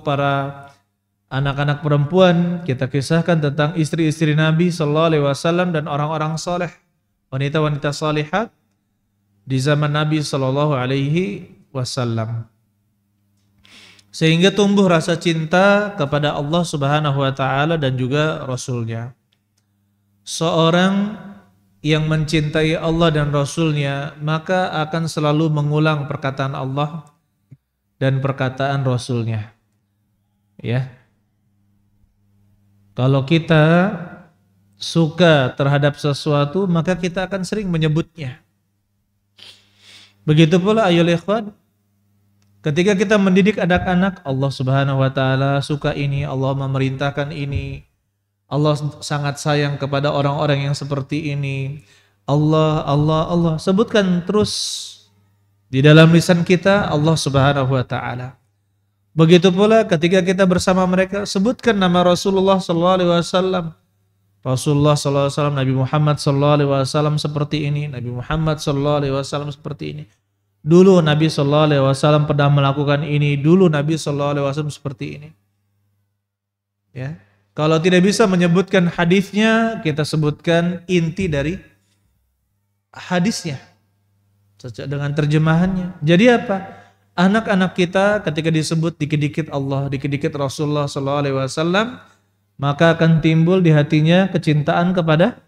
para anak-anak perempuan, kita kisahkan tentang istri-istri Nabi sallallahu alaihi wasallam dan orang-orang saleh, wanita-wanita salihat di zaman Nabi sallallahu alaihi wasallam. Sehingga tumbuh rasa cinta kepada Allah Subhanahu wa taala dan juga Rasul-Nya. Seorang yang mencintai Allah dan Rasul-Nya maka akan selalu mengulang perkataan Allah dan perkataan Rasul-Nya. Ya. Kalau kita suka terhadap sesuatu, maka kita akan sering menyebutnya. Begitu pula ayolah ikhwan, ketika kita mendidik anak-anak, Allah Subhanahu wa taala suka ini, Allah memerintahkan ini, Allah sangat sayang kepada orang-orang yang seperti ini. Allah, Allah, Allah, sebutkan terus di dalam lisan kita Allah Subhanahu wa taala. Begitu pula ketika kita bersama mereka, sebutkan nama Rasulullah sallallahu alaihi wasallam. Rasulullah sallallahu alaihi wasallam, Nabi Muhammad sallallahu alaihi wasallam seperti ini, Nabi Muhammad sallallahu alaihi wasallam seperti ini. Dulu Nabi sallallahu alaihi wasallam pernah melakukan ini, dulu Nabi sallallahu alaihi wasallam seperti ini. Ya. Kalau tidak bisa menyebutkan hadisnya, kita sebutkan inti dari hadisnya dengan terjemahannya. Jadi apa? Anak-anak kita ketika disebut dikit-dikit Allah, dikit-dikit Rasulullah sallallahu alaihi wasallam, maka akan timbul di hatinya kecintaan kepada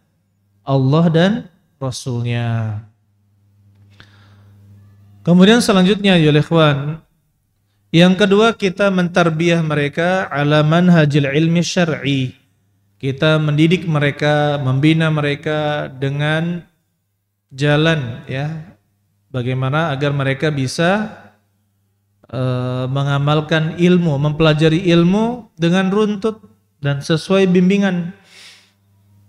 Allah dan Rasul-Nya. Kemudian selanjutnya ya ikhwan, yang kedua kita mentarbiyah mereka ala manhajil ilmi syar'i. Kita mendidik mereka, membina mereka dengan jalan ya, bagaimana agar mereka bisa mengamalkan ilmu, mempelajari ilmu dengan runtut dan sesuai bimbingan.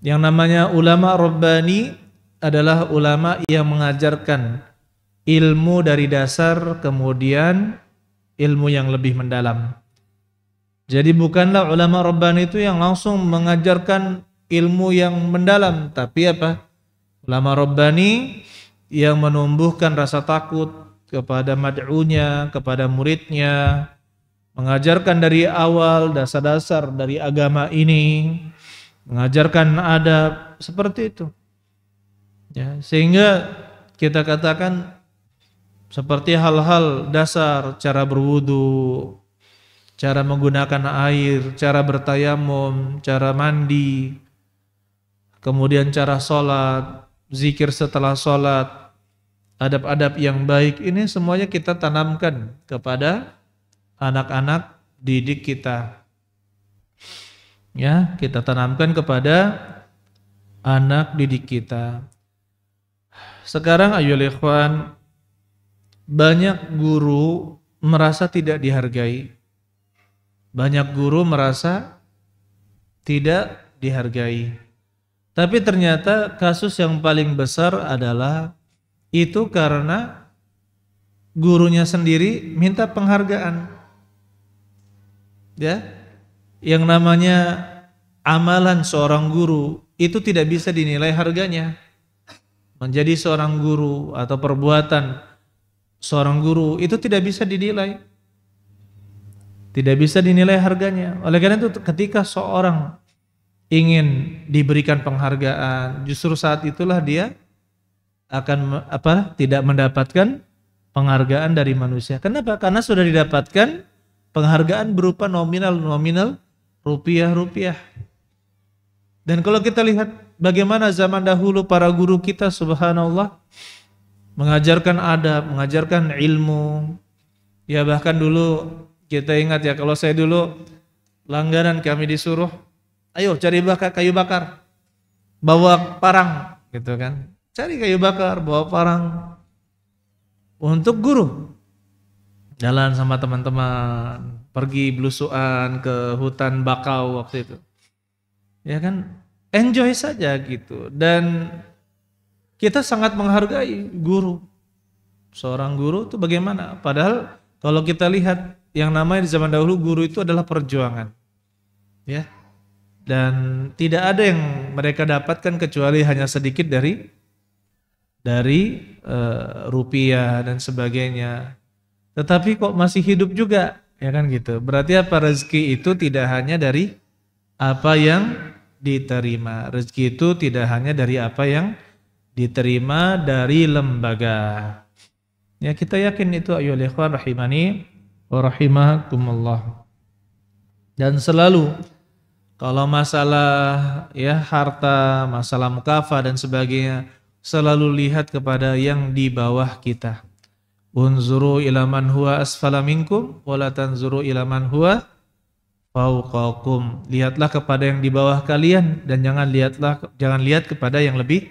Yang namanya ulama Rabbani adalah ulama yang mengajarkan ilmu dari dasar kemudian ilmu yang lebih mendalam. Jadi bukanlah ulama Rabbani itu yang langsung mengajarkan ilmu yang mendalam, tapi apa? Ulama Rabbani yang menumbuhkan rasa takut kepada mad'unya, kepada muridnya, mengajarkan dari awal dasar-dasar dari agama ini, mengajarkan adab seperti itu. Ya, sehingga kita katakan seperti hal-hal dasar, cara berwudu, cara menggunakan air, cara bertayamum, cara mandi, kemudian cara sholat, zikir setelah sholat, adab-adab yang baik, ini semuanya kita tanamkan kepada anak-anak didik kita. Ya, kita tanamkan kepada anak didik kita. Sekarang ayolah ikhwan, banyak guru merasa tidak dihargai. Banyak guru merasa tidak dihargai. Tapi ternyata kasus yang paling besar adalah itu karena gurunya sendiri minta penghargaan. Ya, yang namanya amalan seorang guru itu tidak bisa dinilai harganya. Menjadi seorang guru atau perbuatan seorang guru itu tidak bisa dinilai. Tidak bisa dinilai harganya. Oleh karena itu ketika seorang ingin diberikan penghargaan, justru saat itulah dia akan tidak mendapatkan penghargaan dari manusia. Kenapa? Karena sudah didapatkan penghargaan berupa nominal rupiah. Dan kalau kita lihat bagaimana zaman dahulu para guru kita subhanallah mengajarkan adab, mengajarkan ilmu. Ya bahkan dulu kita ingat ya, kalau saya dulu langganan kami disuruh, ayo cari kayu bakar, bawa parang gitu kan. Cari kayu bakar, bawa parang untuk guru. Jalan sama teman-teman, pergi belusuan ke hutan bakau waktu itu. Ya kan, enjoy saja gitu. Dan kita sangat menghargai guru. Seorang guru itu bagaimana? Padahal kalau kita lihat yang namanya di zaman dahulu guru itu adalah perjuangan. Ya. Dan tidak ada yang mereka dapatkan kecuali hanya sedikit dari rupiah dan sebagainya. Tetapi kok masih hidup juga Ya kan gitu. Berarti apa, rezeki itu tidak hanya dari apa yang diterima. Rezeki itu tidak hanya dari apa yang diterima dari lembaga. Ya kita yakin itu, ayyuhal ikhwan rahimani wa rahimakumullah. Dan selalu kalau masalah ya harta, masalah mukafah dan sebagainya, selalu lihat kepada yang di bawah kita. Unzuru ila man huwa asfala minkum wa la tanzuru ila man huwa fauqakum. Lihatlah kepada yang di bawah kalian dan jangan lihat kepada yang lebih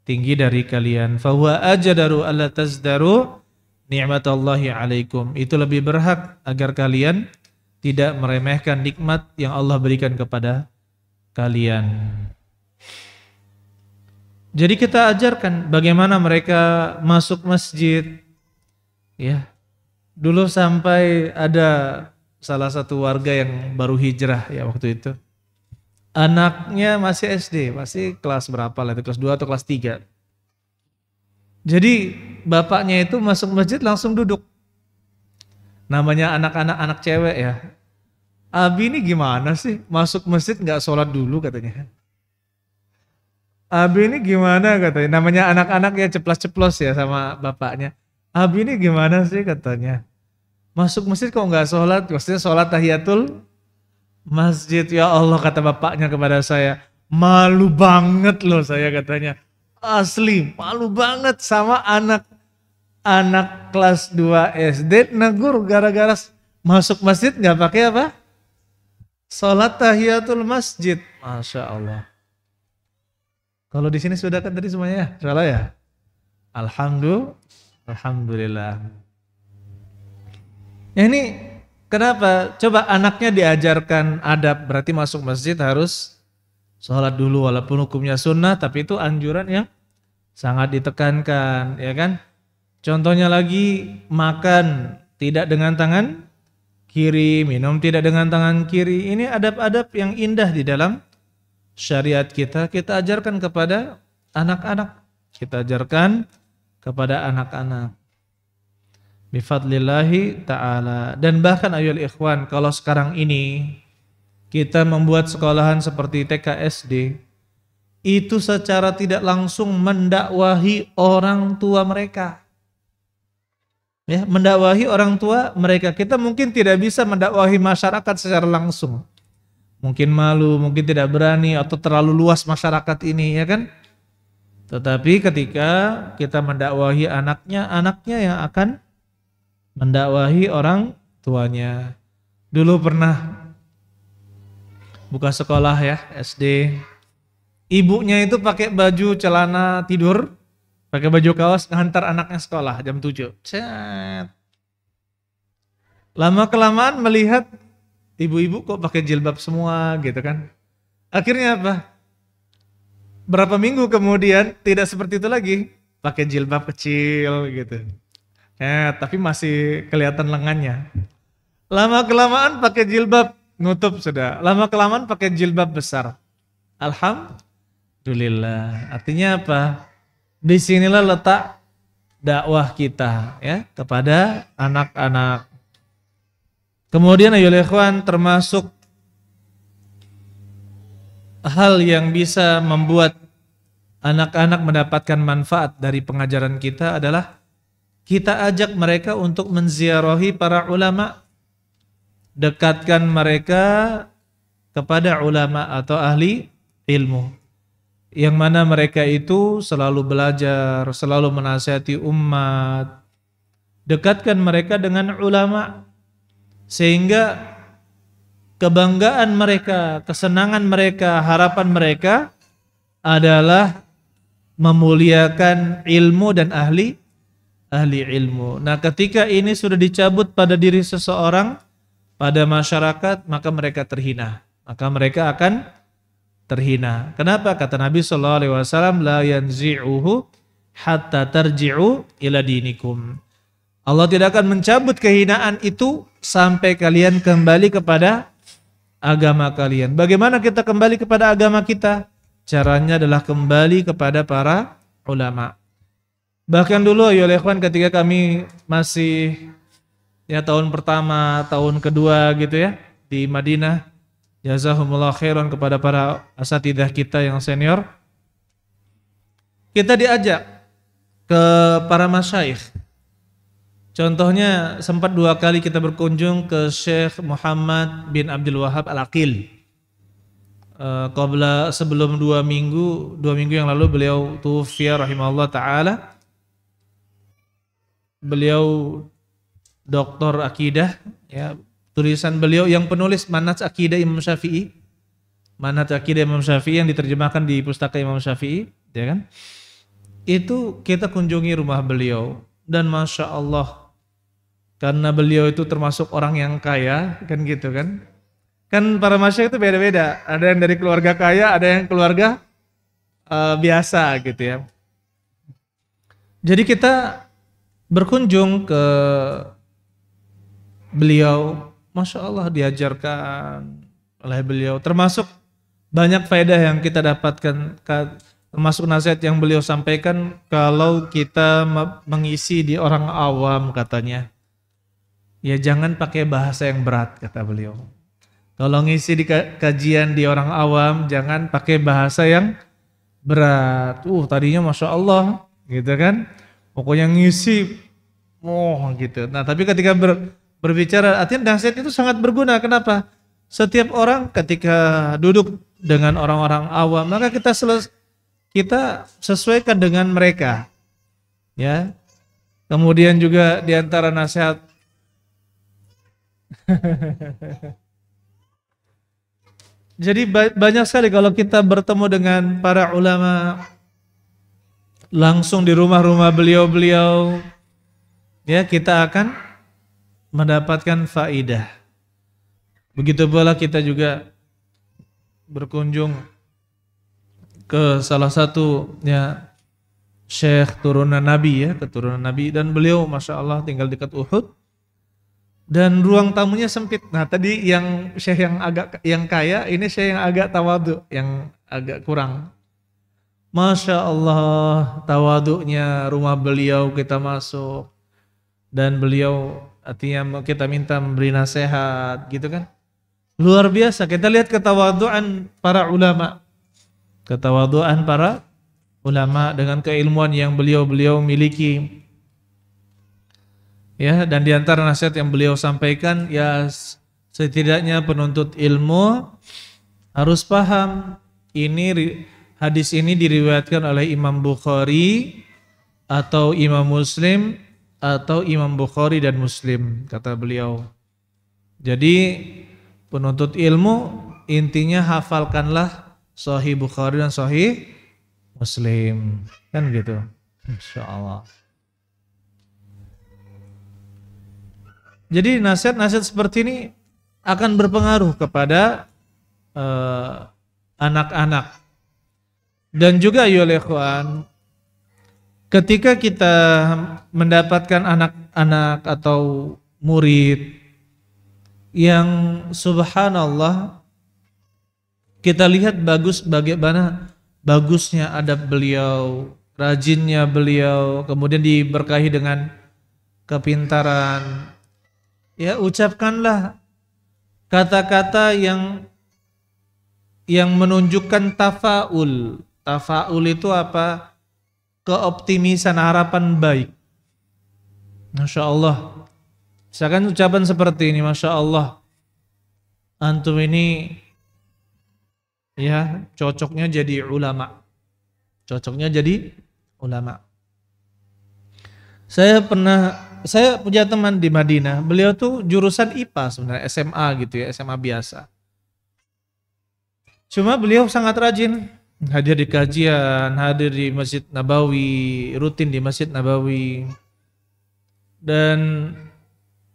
tinggi dari kalian. Fa huwa ajdaru alla tazdaru ni'matallahi alaikum. Itu lebih berhak agar kalian tidak meremehkan nikmat yang Allah berikan kepada kalian. Jadi kita ajarkan bagaimana mereka masuk masjid. Ya, dulu sampai ada salah satu warga yang baru hijrah ya waktu itu. Anaknya masih SD, masih kelas berapa lah itu, kelas 2 atau kelas 3. Jadi bapaknya itu masuk masjid langsung duduk. Namanya anak cewek ya. Abi ini gimana sih masuk masjid nggak sholat dulu katanya. Abi ini gimana katanya, namanya anak-anak ya ceplos-ceplos ya sama bapaknya. Abi ini gimana sih katanya, masuk masjid kok nggak sholat, maksudnya sholat tahiyatul masjid. Ya Allah, kata bapaknya kepada saya, malu banget loh saya katanya, asli malu banget sama anak kelas 2 SD negur gara-gara masuk masjid nggak pakai apa, sholat tahiyatul masjid. Masya Allah. Kalau di sini sudah kan tadi semuanya ya, salah ya. Alhamdulillah. Ya ini kenapa? Coba anaknya diajarkan adab, berarti masuk masjid harus sholat dulu walaupun hukumnya sunnah, tapi itu anjuran yang sangat ditekankan, ya kan? Contohnya lagi, makan tidak dengan tangan kiri, minum tidak dengan tangan kiri. Ini adab-adab yang indah di dalam syariat kita ajarkan kepada anak-anak. Kita ajarkan kepada anak-anak bifadlillahi ta'ala. Dan bahkan ayyuhal ikhwan, kalau sekarang ini kita membuat sekolahan seperti TK SD, itu secara tidak langsung mendakwahi orang tua mereka. Ya, mendakwahi orang tua mereka. Kita mungkin tidak bisa mendakwahi masyarakat secara langsung. Mungkin malu, mungkin tidak berani, atau terlalu luas masyarakat ini, ya kan? Tetapi ketika kita mendakwahi anaknya yang akan mendakwahi orang tuanya. Dulu pernah buka sekolah ya, SD. Ibunya itu pakai baju celana tidur, pakai baju kaos, ngantar anaknya sekolah jam 7. Cet. Lama-kelamaan melihat ibu-ibu kok pakai jilbab semua gitu kan. Akhirnya apa? Berapa minggu kemudian tidak seperti itu lagi, pakai jilbab kecil gitu. Ya, tapi masih kelihatan lengannya. Lama kelamaan pakai jilbab nutup sudah. Lama kelamaan pakai jilbab besar. Alhamdulillah. Artinya apa? Disinilah letak dakwah kita ya kepada anak-anak. Kemudian ayyuhal ikhwan, termasuk hal yang bisa membuat anak-anak mendapatkan manfaat dari pengajaran kita adalah kita ajak mereka untuk menziarahi para ulama, dekatkan mereka kepada ulama atau ahli ilmu, yang mana mereka itu selalu belajar, selalu menasihati umat. Dekatkan mereka dengan ulama sehingga kebanggaan mereka, kesenangan mereka, harapan mereka adalah memuliakan ilmu dan ahli ilmu. Nah, ketika ini sudah dicabut pada diri seseorang, pada masyarakat, maka mereka terhina. Maka mereka akan terhina. Kenapa? Kata Nabi SAW, la yanzi'uhu hatta tarji'u ila dinikum. Allah tidak akan mencabut kehinaan itu sampai kalian kembali kepada agama kalian. Bagaimana kita kembali kepada agama kita? Caranya adalah kembali kepada para ulama. Bahkan dulu ya ikhwan, ketika kami masih ya tahun pertama, tahun kedua gitu ya di Madinah. Jazahumullah khairan kepada para asatidzah kita yang senior. Kita diajak ke para masyayikh. Contohnya sempat 2 kali kita berkunjung ke Syekh Muhammad bin Abdul Wahab Al-Aqil. Sebelum 2 minggu yang lalu beliau tuwfiya rahimahullah ta'ala. Beliau doktor akidah, ya, tulisan beliau yang penulis Manhaj Akidah Imam Syafi'i. Manhaj Akidah Imam Syafi'i yang diterjemahkan di Pustaka Imam Syafi'i, ya kan? Itu kita kunjungi rumah beliau dan Masya Allah, karena beliau itu termasuk orang yang kaya, kan gitu kan? Kan para masyayikh itu beda-beda. Ada yang dari keluarga kaya, ada yang keluarga biasa gitu ya. Jadi kita berkunjung ke beliau, Masya Allah diajarkan oleh beliau. Termasuk banyak faedah yang kita dapatkan, termasuk nasihat yang beliau sampaikan kalau kita mengisi di orang awam katanya. Ya jangan pakai bahasa yang berat kata beliau. Kalau ngisi di kajian di orang awam jangan pakai bahasa yang berat. Tadinya Masya Allah gitu kan. Pokoknya ngisi gitu. Nah tapi ketika berbicara, artinya nasihat itu sangat berguna. Kenapa? Setiap orang ketika duduk dengan orang-orang awam, maka kita sesuaikan dengan mereka. Ya. Kemudian juga di antara nasihat jadi banyak sekali kalau kita bertemu dengan para ulama langsung di rumah-rumah beliau-beliau, ya kita akan mendapatkan faidah. Begitu pula kita juga berkunjung ke salah satu ya syekh turunan Nabi ya, keturunan Nabi, dan beliau Masya Allah tinggal dekat Uhud. Dan ruang tamunya sempit. Nah tadi yang syekh yang kaya, ini syekh yang agak tawadu, yang agak kurang. Masya Allah tawadunya rumah beliau, kita masuk dan beliau artinya kita minta memberi nasihat gitu kan. Luar biasa, kita lihat ketawaduan para ulama. Ketawaduan para ulama dengan keilmuan yang beliau miliki. Ya, dan di antara nasihat yang beliau sampaikan, ya setidaknya penuntut ilmu harus paham hadis ini diriwayatkan oleh Imam Bukhari atau Imam Muslim atau Imam Bukhari dan Muslim, kata beliau. Jadi penuntut ilmu intinya hafalkanlah Sahih Bukhari dan Sahih Muslim, kan gitu. Insyaallah. Jadi nasihat-nasihat seperti ini akan berpengaruh kepada anak-anak. Dan juga ya ikhwan, ketika kita mendapatkan anak-anak atau murid yang subhanallah kita lihat bagaimana bagusnya adab beliau, rajinnya beliau, kemudian diberkahi dengan kepintaran. Ya, ucapkanlah kata-kata yang menunjukkan tafaul. Tafaul itu apa? Keoptimisan, harapan baik. Masya Allah. Misalkan ucapan seperti ini, Masya Allah, antum ini ya cocoknya jadi ulama. Cocoknya jadi ulama. Saya punya teman di Madinah, beliau tuh jurusan IPA sebenarnya, SMA gitu ya, SMA biasa. Cuma beliau sangat rajin hadir di kajian, hadir di Masjid Nabawi, rutin di Masjid Nabawi. Dan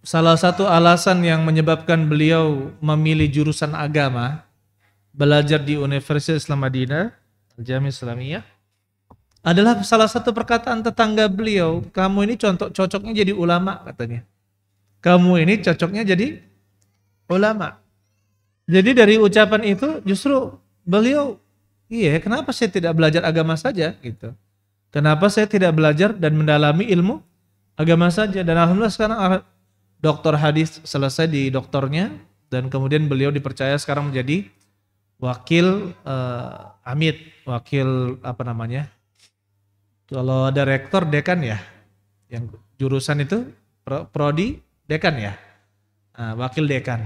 salah satu alasan yang menyebabkan beliau memilih jurusan agama, belajar di Universitas Islam Madinah, Al-Jami' Islamiyah, adalah salah satu perkataan tetangga beliau, kamu ini cocoknya jadi ulama katanya. Kamu ini cocoknya jadi ulama. Jadi dari ucapan itu justru beliau, iya kenapa saya tidak belajar agama saja gitu. Kenapa saya tidak belajar dan mendalami ilmu agama saja. Dan alhamdulillah sekarang doktor hadis, selesai di doktornya, dan kemudian beliau dipercaya sekarang menjadi wakil amit, wakil apa namanya? Kalau ada rektor dekan ya, yang jurusan itu prodi dekan ya, wakil dekan.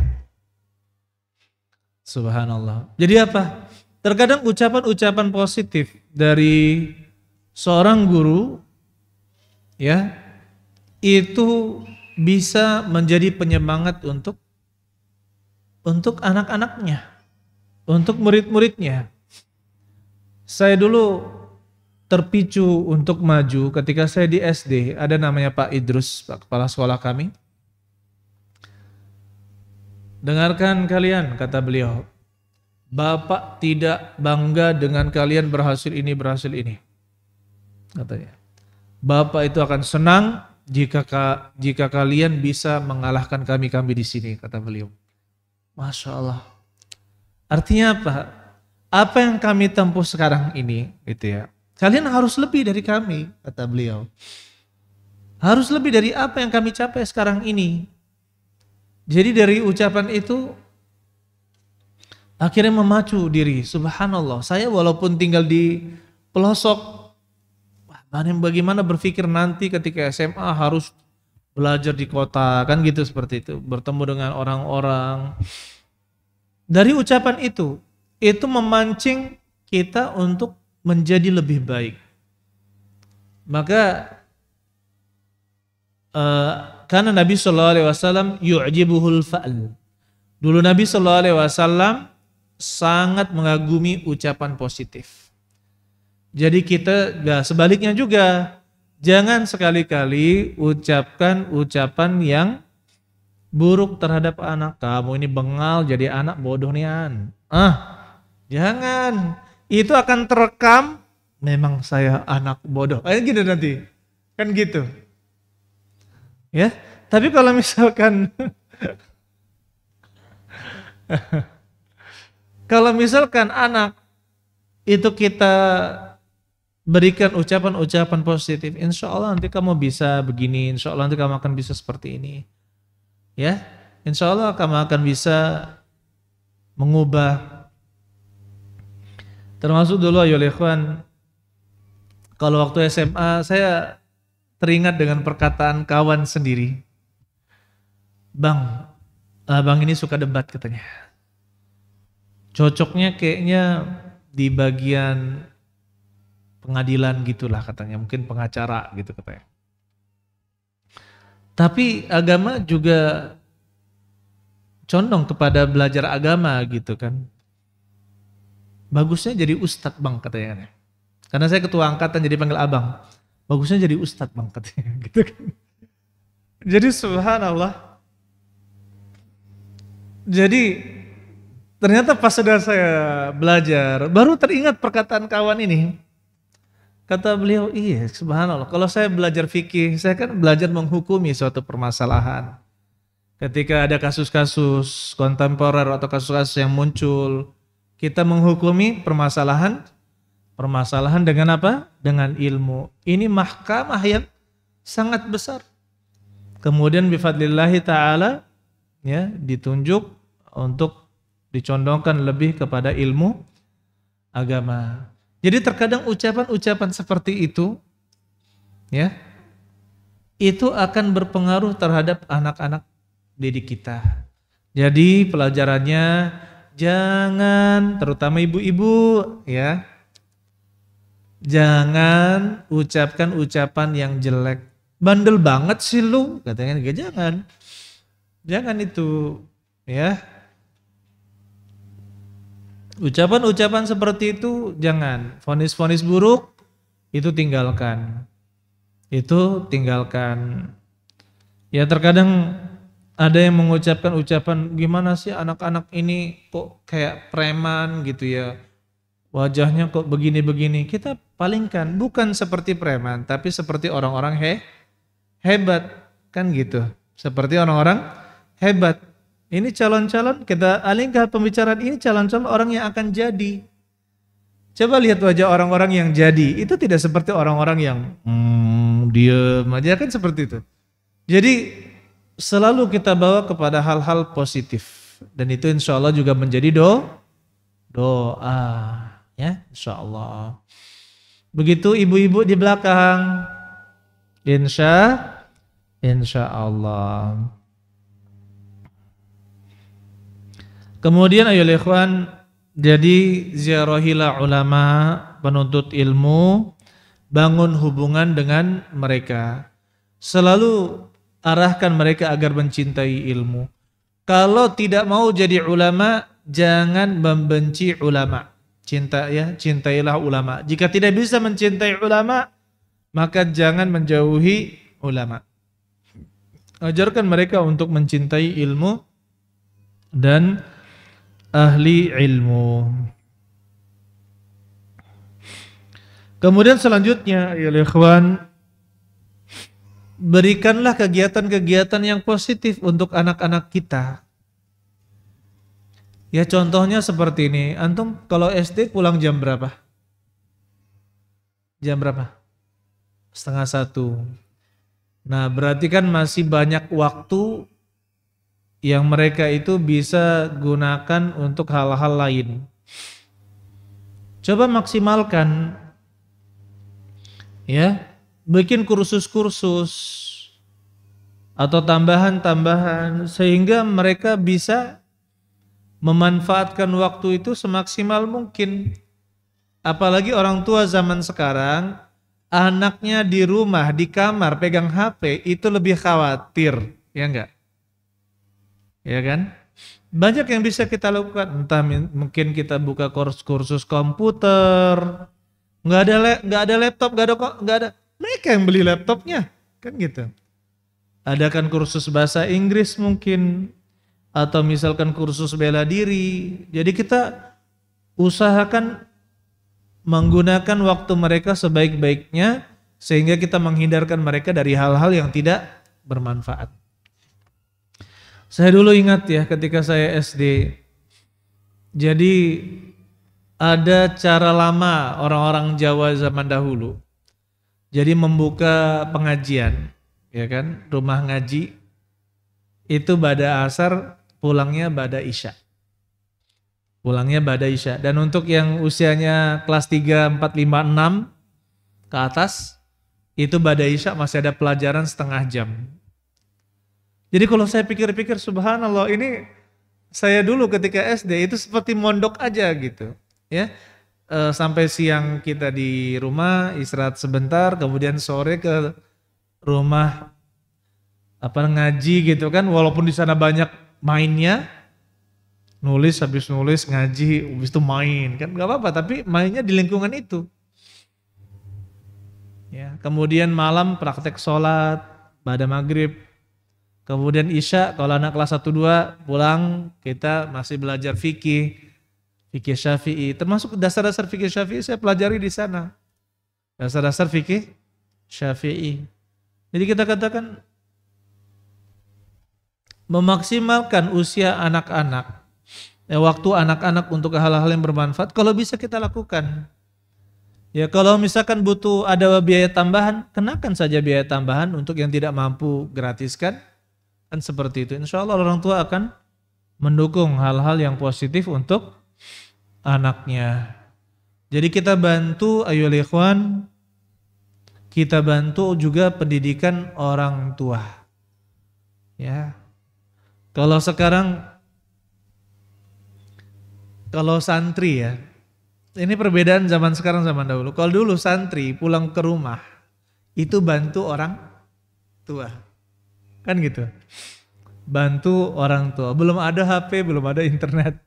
Subhanallah. Jadi apa? Terkadang ucapan-ucapan positif dari seorang guru ya itu bisa menjadi penyemangat untuk anak-anaknya, untuk murid-muridnya. Saya dulu terpicu untuk maju ketika saya di SD, ada namanya Pak Idrus, Pak Kepala Sekolah kami. Dengarkan kalian, kata beliau, Bapak tidak bangga dengan kalian berhasil ini, katanya. Bapak itu akan senang jika kalian bisa mengalahkan kami di sini, kata beliau. Masya Allah. Artinya apa? Apa yang kami tempuh sekarang ini, gitu ya. Kalian harus lebih dari kami, kata beliau. Harus lebih dari apa yang kami capai sekarang ini. Jadi dari ucapan itu akhirnya memacu diri. Subhanallah, saya walaupun tinggal di pelosok, bagaimana berpikir nanti ketika SMA harus belajar di kota, kan gitu, seperti itu, bertemu dengan orang-orang. Dari ucapan itu memancing kita untuk menjadi lebih baik. Maka karena Nabi SAW yu'jibuhul fa'al. Dulu Nabi SAW sangat mengagumi ucapan positif. Jadi kita sebaliknya juga, jangan sekali-kali ucapkan ucapan yang buruk terhadap anak. Kamu ini bengal, jadi anak bodoh nian. Jangan. Itu akan terekam, memang saya anak bodoh. Gitu nanti. Kan gitu. Ya. Tapi kalau misalkan anak itu kita berikan ucapan-ucapan positif, insya Allah nanti kamu bisa begini, insya Allah nanti kamu akan bisa seperti ini. Ya, insya Allah kamu akan bisa mengubah. Termasuk dulu ayo ikhwan, kalau waktu SMA saya teringat dengan perkataan kawan sendiri. Bang ini suka debat katanya. Cocoknya kayaknya di bagian pengadilan gitulah katanya, mungkin pengacara gitu katanya. Tapi agama juga condong kepada belajar agama gitu kan. Bagusnya jadi ustadz bang katanya. Karena saya ketua angkatan jadi panggil abang. Bagusnya jadi ustadz bang katanya gitu kan. Jadi subhanallah. Jadi ternyata pas sudah saya belajar baru teringat perkataan kawan ini. Kata beliau, iya subhanallah. Kalau saya belajar fikih, saya kan belajar menghukumi suatu permasalahan. Ketika ada kasus-kasus kontemporer atau kasus-kasus yang muncul, kita menghukumi permasalahan dengan apa? Dengan ilmu. Ini mahkamah yang sangat besar. Kemudian bifadlillahi ta'ala ya ditunjuk untuk dicondongkan lebih kepada ilmu agama. Jadi terkadang ucapan-ucapan seperti itu ya itu akan berpengaruh terhadap anak-anak didik kita. Jadi pelajarannya jangan, terutama ibu-ibu ya, jangan ucapkan ucapan yang jelek. Bandel banget sih lu, katanya. Jangan itu ya. Ucapan-ucapan seperti itu jangan. Vonis-vonis buruk itu tinggalkan. Ya terkadang ada yang mengucapkan ucapan, gimana sih anak-anak ini kok kayak preman gitu ya. Wajahnya kok begini-begini. Kita palingkan, bukan seperti preman, tapi seperti orang-orang hebat. Kan gitu. Seperti orang-orang hebat. Ini calon-calon, kita alihkan pembicaraan ini calon-calon orang yang akan jadi. Coba lihat wajah orang-orang yang jadi. Itu tidak seperti orang-orang yang diam aja, kan seperti itu. Jadi selalu kita bawa kepada hal-hal positif. Dan itu insya Allah juga menjadi doa. Ya, insya Allah. Begitu ibu-ibu di belakang. Insya Allah. Kemudian ayo ikhwan, jadi ziarahilah ulama, penuntut ilmu, bangun hubungan dengan mereka. Selalu arahkan mereka agar mencintai ilmu. Kalau tidak mau jadi ulama, jangan membenci ulama. Cintailah ulama. Jika tidak bisa mencintai ulama, maka jangan menjauhi ulama. Ajarkan mereka untuk mencintai ilmu dan ahli ilmu. Kemudian selanjutnya, ya ikhwan, berikanlah kegiatan-kegiatan yang positif untuk anak-anak kita. Ya contohnya seperti ini, antum kalau SD pulang jam berapa? Jam berapa? 12:30. Nah berarti kan masih banyak waktu yang mereka itu bisa gunakan untuk hal-hal lain. Coba maksimalkan, ya, bikin kursus-kursus atau tambahan-tambahan sehingga mereka bisa memanfaatkan waktu itu semaksimal mungkin. Apalagi orang tua zaman sekarang, anaknya di rumah, di kamar pegang HP itu lebih khawatir, ya enggak? Ya kan? Banyak yang bisa kita lakukan, entah mungkin kita buka kursus komputer, nggak ada laptop, nggak ada, mereka yang beli laptopnya, kan gitu. Adakan kursus bahasa Inggris mungkin, atau misalkan kursus bela diri. Jadi kita usahakan menggunakan waktu mereka sebaik-baiknya sehingga kita menghindarkan mereka dari hal-hal yang tidak bermanfaat. Saya dulu ingat ya ketika saya SD, jadi ada cara lama orang-orang Jawa zaman dahulu. Jadi membuka pengajian, ya kan, rumah ngaji itu bada asar, pulangnya bada isya. Pulangnya bada isya. Dan untuk yang usianya kelas 3, 4, 5, 6 ke atas, itu bada isya masih ada pelajaran setengah jam. Jadi kalau saya pikir-pikir, subhanallah, ini saya dulu ketika SD itu seperti mondok aja gitu. Ya, sampai siang kita di rumah istirahat sebentar, kemudian sore ke rumah ngaji gitu kan, walaupun di sana banyak mainnya, nulis, habis nulis ngaji, habis itu main kan, nggak apa-apa, tapi mainnya di lingkungan itu. Ya, kemudian malam praktek sholat pada maghrib, kemudian isya kalau anak kelas 1-2 pulang kita masih belajar fikih Syafi'i, termasuk dasar-dasar fikih Syafi'i saya pelajari di sana, dasar-dasar fikih Syafi'i. Jadi kita katakan memaksimalkan usia anak-anak, waktu anak-anak untuk hal-hal yang bermanfaat, kalau bisa kita lakukan. Ya kalau misalkan butuh ada biaya tambahan, kenakan saja biaya tambahan untuk yang tidak mampu gratiskan, kan seperti itu. Insya Allah orang tua akan mendukung hal-hal yang positif untuk anaknya. Jadi kita bantu, ayo ikhwan, kita bantu juga pendidikan orang tua. Ya. Kalau sekarang, kalau santri ya, ini perbedaan zaman sekarang zaman dahulu. Kalau dulu santri pulang ke rumah, itu bantu orang tua. Kan gitu. Bantu orang tua. Belum ada HP, belum ada internet.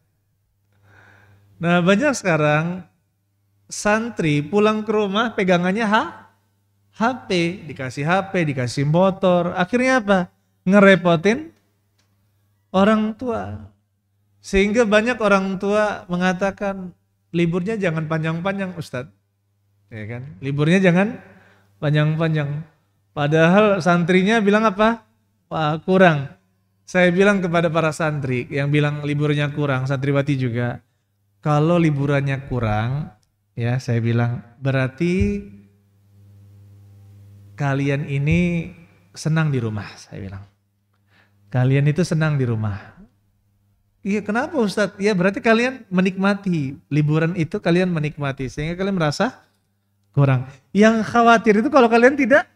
Nah banyak sekarang santri pulang ke rumah pegangannya HP. Dikasih HP, dikasih motor. Akhirnya apa? Ngerepotin orang tua. Sehingga banyak orang tua mengatakan liburnya jangan panjang-panjang Ustadz. Ya kan? Liburnya jangan panjang-panjang. Padahal santrinya bilang apa? Wah kurang. Saya bilang kepada para santri yang bilang liburnya kurang, santriwati juga. Kalau liburannya kurang, ya saya bilang berarti kalian ini senang di rumah, saya bilang. Kalian itu senang di rumah. Iya, kenapa Ustadz? Ya berarti kalian menikmati liburan itu, kalian menikmati sehingga kalian merasa kurang. Yang khawatir itu kalau kalian tidak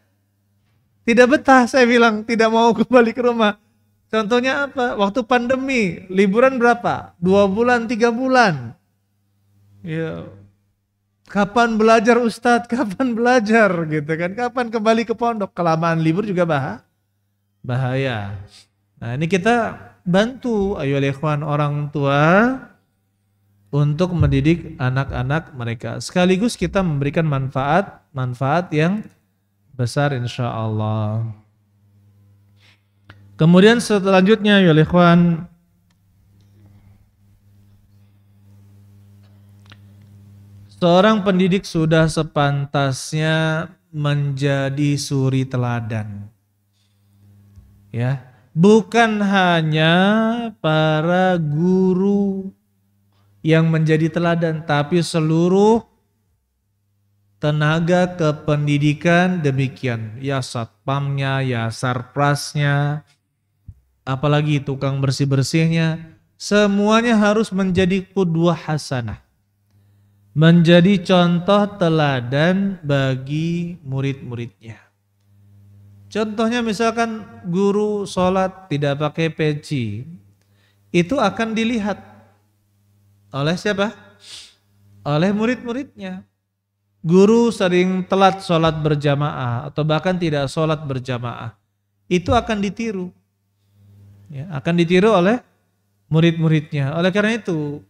betah, saya bilang tidak mau kembali ke rumah. Contohnya apa? Waktu pandemi, liburan berapa? 2 bulan, 3 bulan. Ya, kapan belajar Ustadz? Kapan belajar gitu kan? Kapan kembali ke pondok? Kelamaan libur juga bahaya. Nah, ini kita bantu ayo ikhwan orang tua untuk mendidik anak-anak mereka. Sekaligus kita memberikan manfaat yang besar insya Allah. Kemudian selanjutnya ayo ikhwan, seorang pendidik sudah sepantasnya menjadi suri teladan. Ya, bukan hanya para guru yang menjadi teladan, tapi seluruh tenaga kependidikan demikian. Ya satpamnya, ya sarprasnya, apalagi tukang bersih-bersihnya, semuanya harus menjadi qudwah hasanah. Menjadi contoh teladan bagi murid-muridnya. Contohnya misalkan guru sholat tidak pakai peci, itu akan dilihat oleh siapa? Oleh murid-muridnya. Guru sering telat sholat berjamaah atau bahkan tidak sholat berjamaah, itu akan ditiru. Ya, akan ditiru oleh murid-muridnya. Oleh karena itu,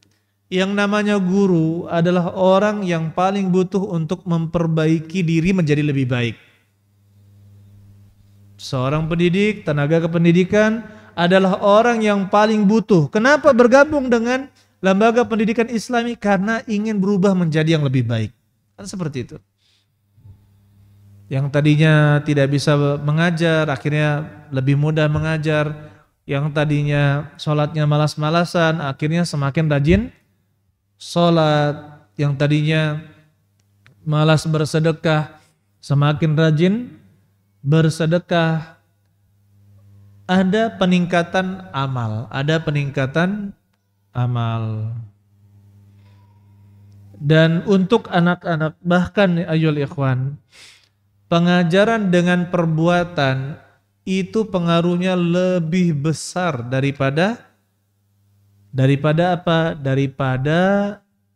yang namanya guru adalah orang yang paling butuh untuk memperbaiki diri menjadi lebih baik. Seorang pendidik, tenaga kependidikan adalah orang yang paling butuh. Kenapa bergabung dengan lembaga pendidikan Islami? Karena ingin berubah menjadi yang lebih baik. Kan seperti itu. Yang tadinya tidak bisa mengajar, akhirnya lebih mudah mengajar. Yang tadinya sholatnya malas-malasan, akhirnya semakin rajin sholat. Yang tadinya malas bersedekah, semakin rajin bersedekah. Ada peningkatan amal, Dan untuk anak-anak, bahkan ayol ikhwan, pengajaran dengan perbuatan itu pengaruhnya lebih besar daripada apa? Daripada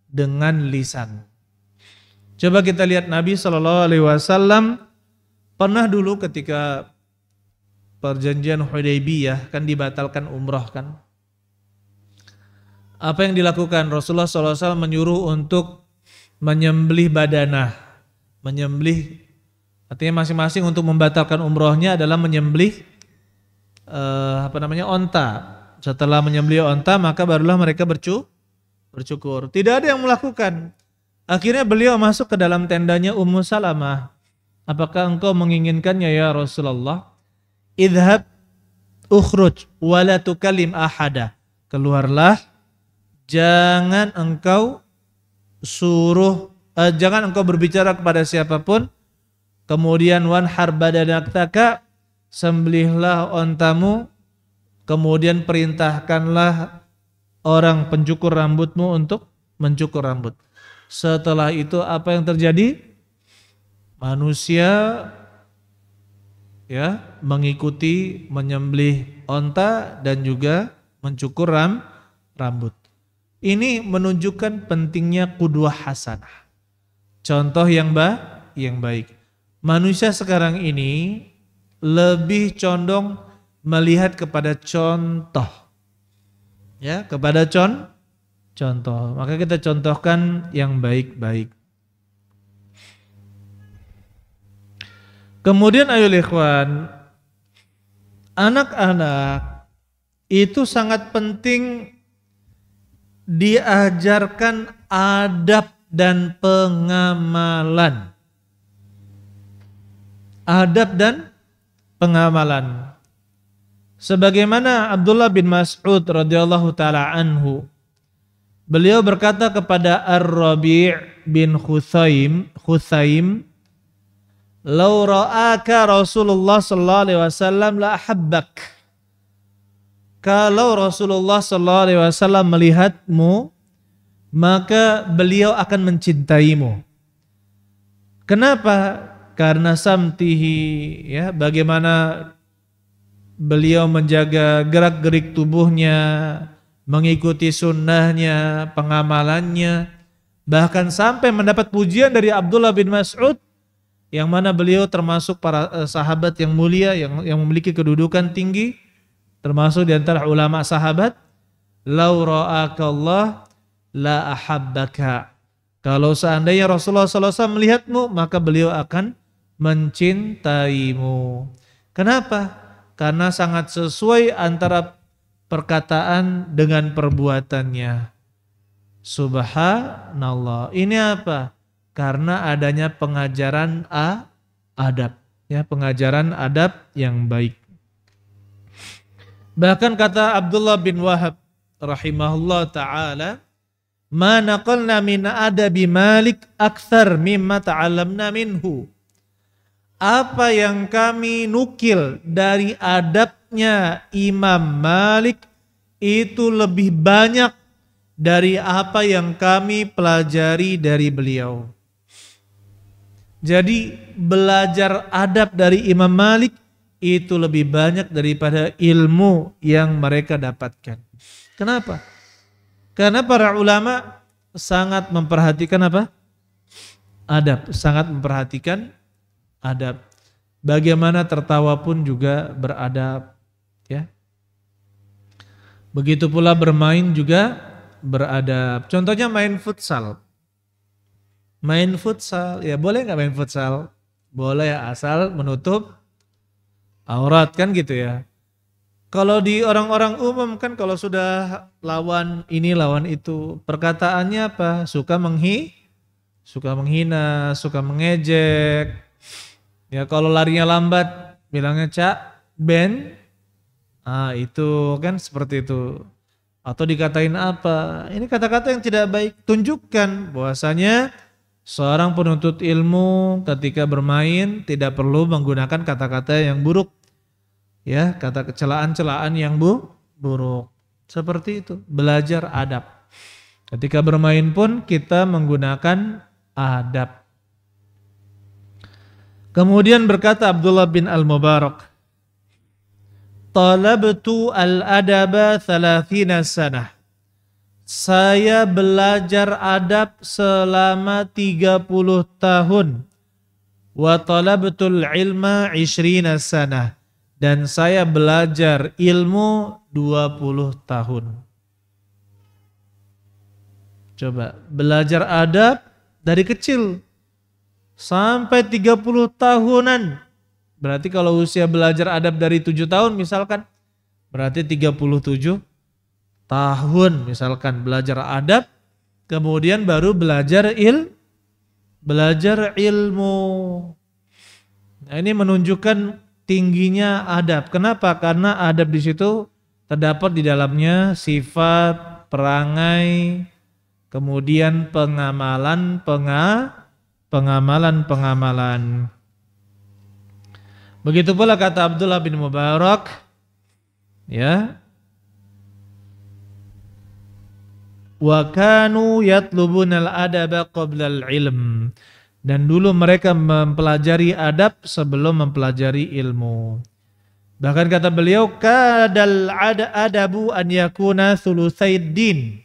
dengan lisan. Coba kita lihat Nabi SAW pernah dulu ketika perjanjian Hudaybiyah kan dibatalkan umroh kan. Apa yang dilakukan? Rasulullah SAW menyuruh untuk menyembelih badanah. Menyembelih, artinya masing-masing untuk membatalkan umrohnya adalah menyembelih onta. Setelah menyembelih onta maka barulah mereka bercukur. Tidak ada yang melakukan. Akhirnya beliau masuk ke dalam tendanya Ummu Salamah. Apakah engkau menginginkannya ya Rasulullah? Idhab ukhruj wala tukallim ahada. Keluarlah, jangan engkau berbicara kepada siapapun. Kemudian wanhar badanaktaka, sembelihlah ontamu. Kemudian perintahkanlah orang pencukur rambutmu untuk mencukur rambut. Setelah itu apa yang terjadi? Manusia mengikuti menyembelih onta dan juga mencukur rambut. Ini menunjukkan pentingnya qudwah hasanah. Contoh yang baik. Manusia sekarang ini lebih condong melihat kepada contoh. Ya, kepada contoh. Maka kita contohkan yang baik-baik. Kemudian ayo ikhwan, anak-anak itu sangat penting diajarkan adab dan pengamalan. Adab dan pengamalan. Sebagaimana Abdullah bin Mas'ud radhiyallahu taala anhu, beliau berkata kepada Ar-Rabi' bin Khusaim, "Lau ra'aka Rasulullah sallallahu alaihi wasallam la ahabbak kalau Rasulullah SAW melihatmu, maka beliau akan mencintaimu. Kenapa? Karena samtihi, ya, bagaimana beliau menjaga gerak-gerik tubuhnya, mengikuti sunnahnya, pengamalannya, bahkan sampai mendapat pujian dari Abdullah bin Mas'ud, yang mana beliau termasuk para sahabat yang mulia, yang memiliki kedudukan tinggi, termasuk di antara ulama sahabat. Lau ra'aka Allah la ahabbaka. Kalau seandainya Rasulullah SAW melihatmu, maka beliau akan mencintaimu. Kenapa? Karena sangat sesuai antara perkataan dengan perbuatannya. Subhanallah. Ini apa? Karena adanya pengajaran adab, ya, pengajaran adab yang baik. Bahkan kata Abdullah bin Wahab rahimahullah taala, "Ma naqalna min adabi Malik akthar mimma ta'allamna minhu." Apa yang kami nukil dari adabnya Imam Malik itu lebih banyak dari apa yang kami pelajari dari beliau. Jadi belajar adab dari Imam Malik itu lebih banyak daripada ilmu yang mereka dapatkan. Kenapa? Karena para ulama sangat memperhatikan apa? Adab, sangat memperhatikan adab. Bagaimana tertawa pun juga beradab, ya. Begitu pula bermain juga beradab. Contohnya main futsal. Main futsal, ya boleh nggak main futsal? Boleh, asal menutup aurat, kan gitu ya. Kalau di orang-orang umum kan kalau sudah lawan ini lawan itu, perkataannya apa? Suka menghina, suka mengejek. Ya kalau larinya lambat, bilangnya Cak, Ben. Itu kan seperti itu. Atau dikatain apa? Ini kata-kata yang tidak baik. Tunjukkan bahwasanya seorang penuntut ilmu ketika bermain tidak perlu menggunakan kata-kata yang buruk. Ya, kata celaan-celaan yang buruk. Seperti itu, belajar adab. Ketika bermain pun kita menggunakan adab. Kemudian berkata Abdullah bin Al-Mubarak, "Talabtu al-adaba 30 sanah." Saya belajar adab selama 30 tahun. Wa talabtul ilma 20 sanah. Dan saya belajar ilmu 20 tahun. Coba, belajar adab dari kecil sampai 30 tahunan. Berarti kalau usia belajar adab dari 7 tahun misalkan, berarti 37 tahun misalkan belajar adab, kemudian baru belajar ilmu. Nah, ini menunjukkan tingginya adab. Kenapa? Karena adab di situ terdapat di dalamnya sifat, perangai, kemudian pengamalan. Begitu pula kata Abdullah bin Mubarak, ya, wa kanu yatlubunal adaba qablal ilm. Dan dulu mereka mempelajari adab sebelum mempelajari ilmu. Bahkan kata beliau, kadal adabu an yakuna thulutsaid din.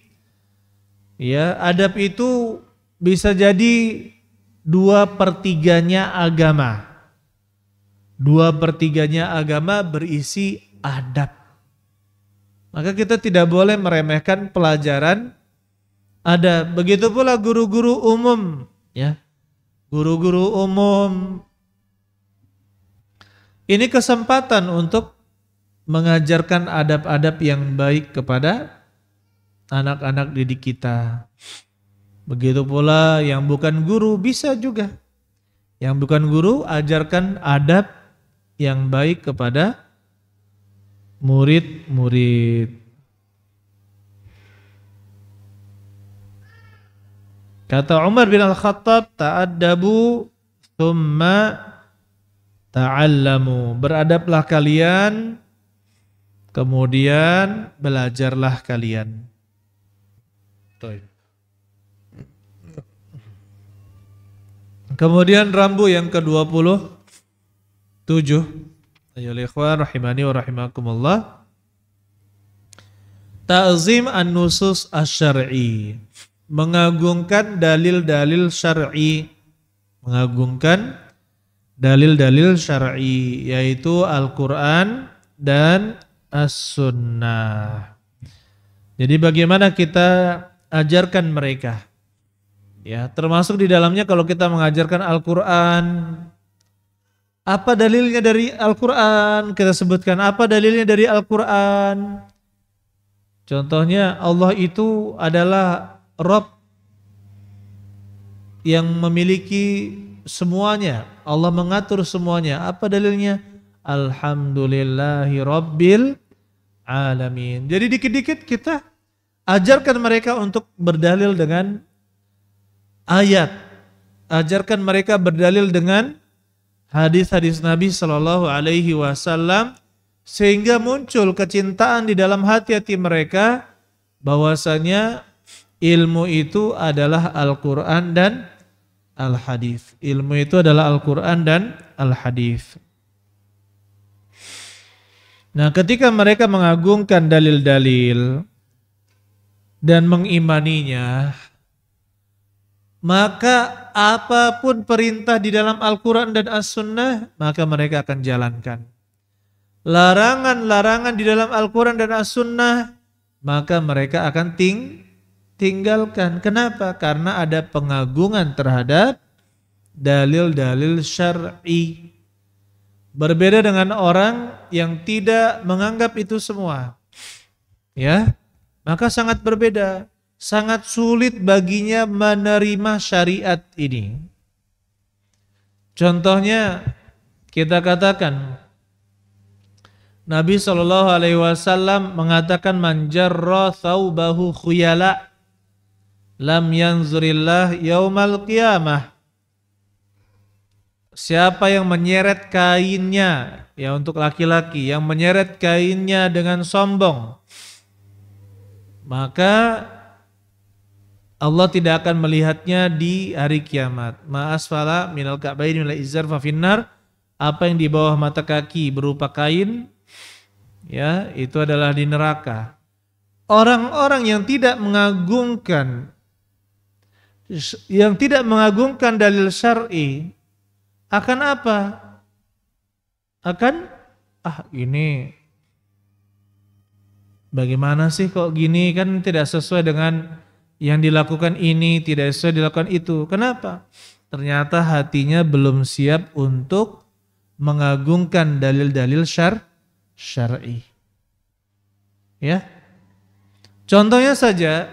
Ya, adab itu bisa jadi 2/3 agama. 2/3 agama berisi adab. Maka kita tidak boleh meremehkan pelajaran adab. Begitu pula guru-guru umum, ya. Guru-guru umum ini kesempatan untuk mengajarkan adab-adab yang baik kepada anak-anak didik kita. Begitu pula yang bukan guru bisa juga. Yang bukan guru ajarkan adab yang baik kepada murid-murid. Kata Umar bin Al-Khattab, ta'addabu thumma ta'allamu. Beradablah kalian, Kemudian belajarlah kalian. Kemudian rambu yang ke-27. Ayo ikhwan rahimani wa rahimakumullah. Ta'zim an-nusus asy-syar'i. Mengagungkan dalil-dalil syar'i. Mengagungkan dalil-dalil syar'i yaitu Al-Qur'an dan As-Sunnah. Jadi bagaimana kita ajarkan mereka? Ya, termasuk di dalamnya kalau kita mengajarkan Al-Qur'an, apa dalilnya dari Al-Qur'an? Kita sebutkan apa dalilnya dari Al-Qur'an. Contohnya Allah itu adalah Rabb yang memiliki semuanya. Allah mengatur semuanya. Apa dalilnya? Alhamdulillahi Rabbil Alamin. Jadi dikit-dikit kita ajarkan mereka untuk berdalil dengan ayat. Ajarkan mereka berdalil dengan hadis-hadis Nabi Shallallahu Alaihi Wasallam sehingga muncul kecintaan di dalam hati-hati mereka bahwasanya ilmu itu adalah Al-Quran dan Al-Hadis. Ilmu itu adalah Al-Quran dan Al-Hadis. Nah, ketika mereka mengagungkan dalil-dalil dan mengimaninya, maka apapun perintah di dalam Al-Quran dan As-Sunnah, maka mereka akan jalankan. Larangan-larangan di dalam Al-Quran dan As-Sunnah, maka mereka akan tinggalkan. Kenapa? Karena ada pengagungan terhadap dalil-dalil syar'i. Berbeda dengan orang yang tidak menganggap itu semua. Ya, maka sangat berbeda. Sangat sulit baginya menerima syariat ini. Contohnya kita katakan Nabi SAW mengatakan man jarra thawbahu khuyala lam yanzurillah yaumal qiyamah. Siapa yang menyeret kainnya, ya untuk laki-laki yang menyeret kainnya dengan sombong, maka Allah tidak akan melihatnya di hari kiamat. Ma asfala minal ka'baini minal izar fa finnar. Apa yang di bawah mata kaki berupa kain, ya, itu adalah di neraka. Orang-orang yang tidak mengagungkan dalil syar'i akan apa? Akan ini bagaimana sih kok gini, kan tidak sesuai dengan yang dilakukan ini, tidak sesuai dilakukan itu. Kenapa? Ternyata hatinya belum siap untuk mengagungkan dalil-dalil syar'i. Ya. Contohnya saja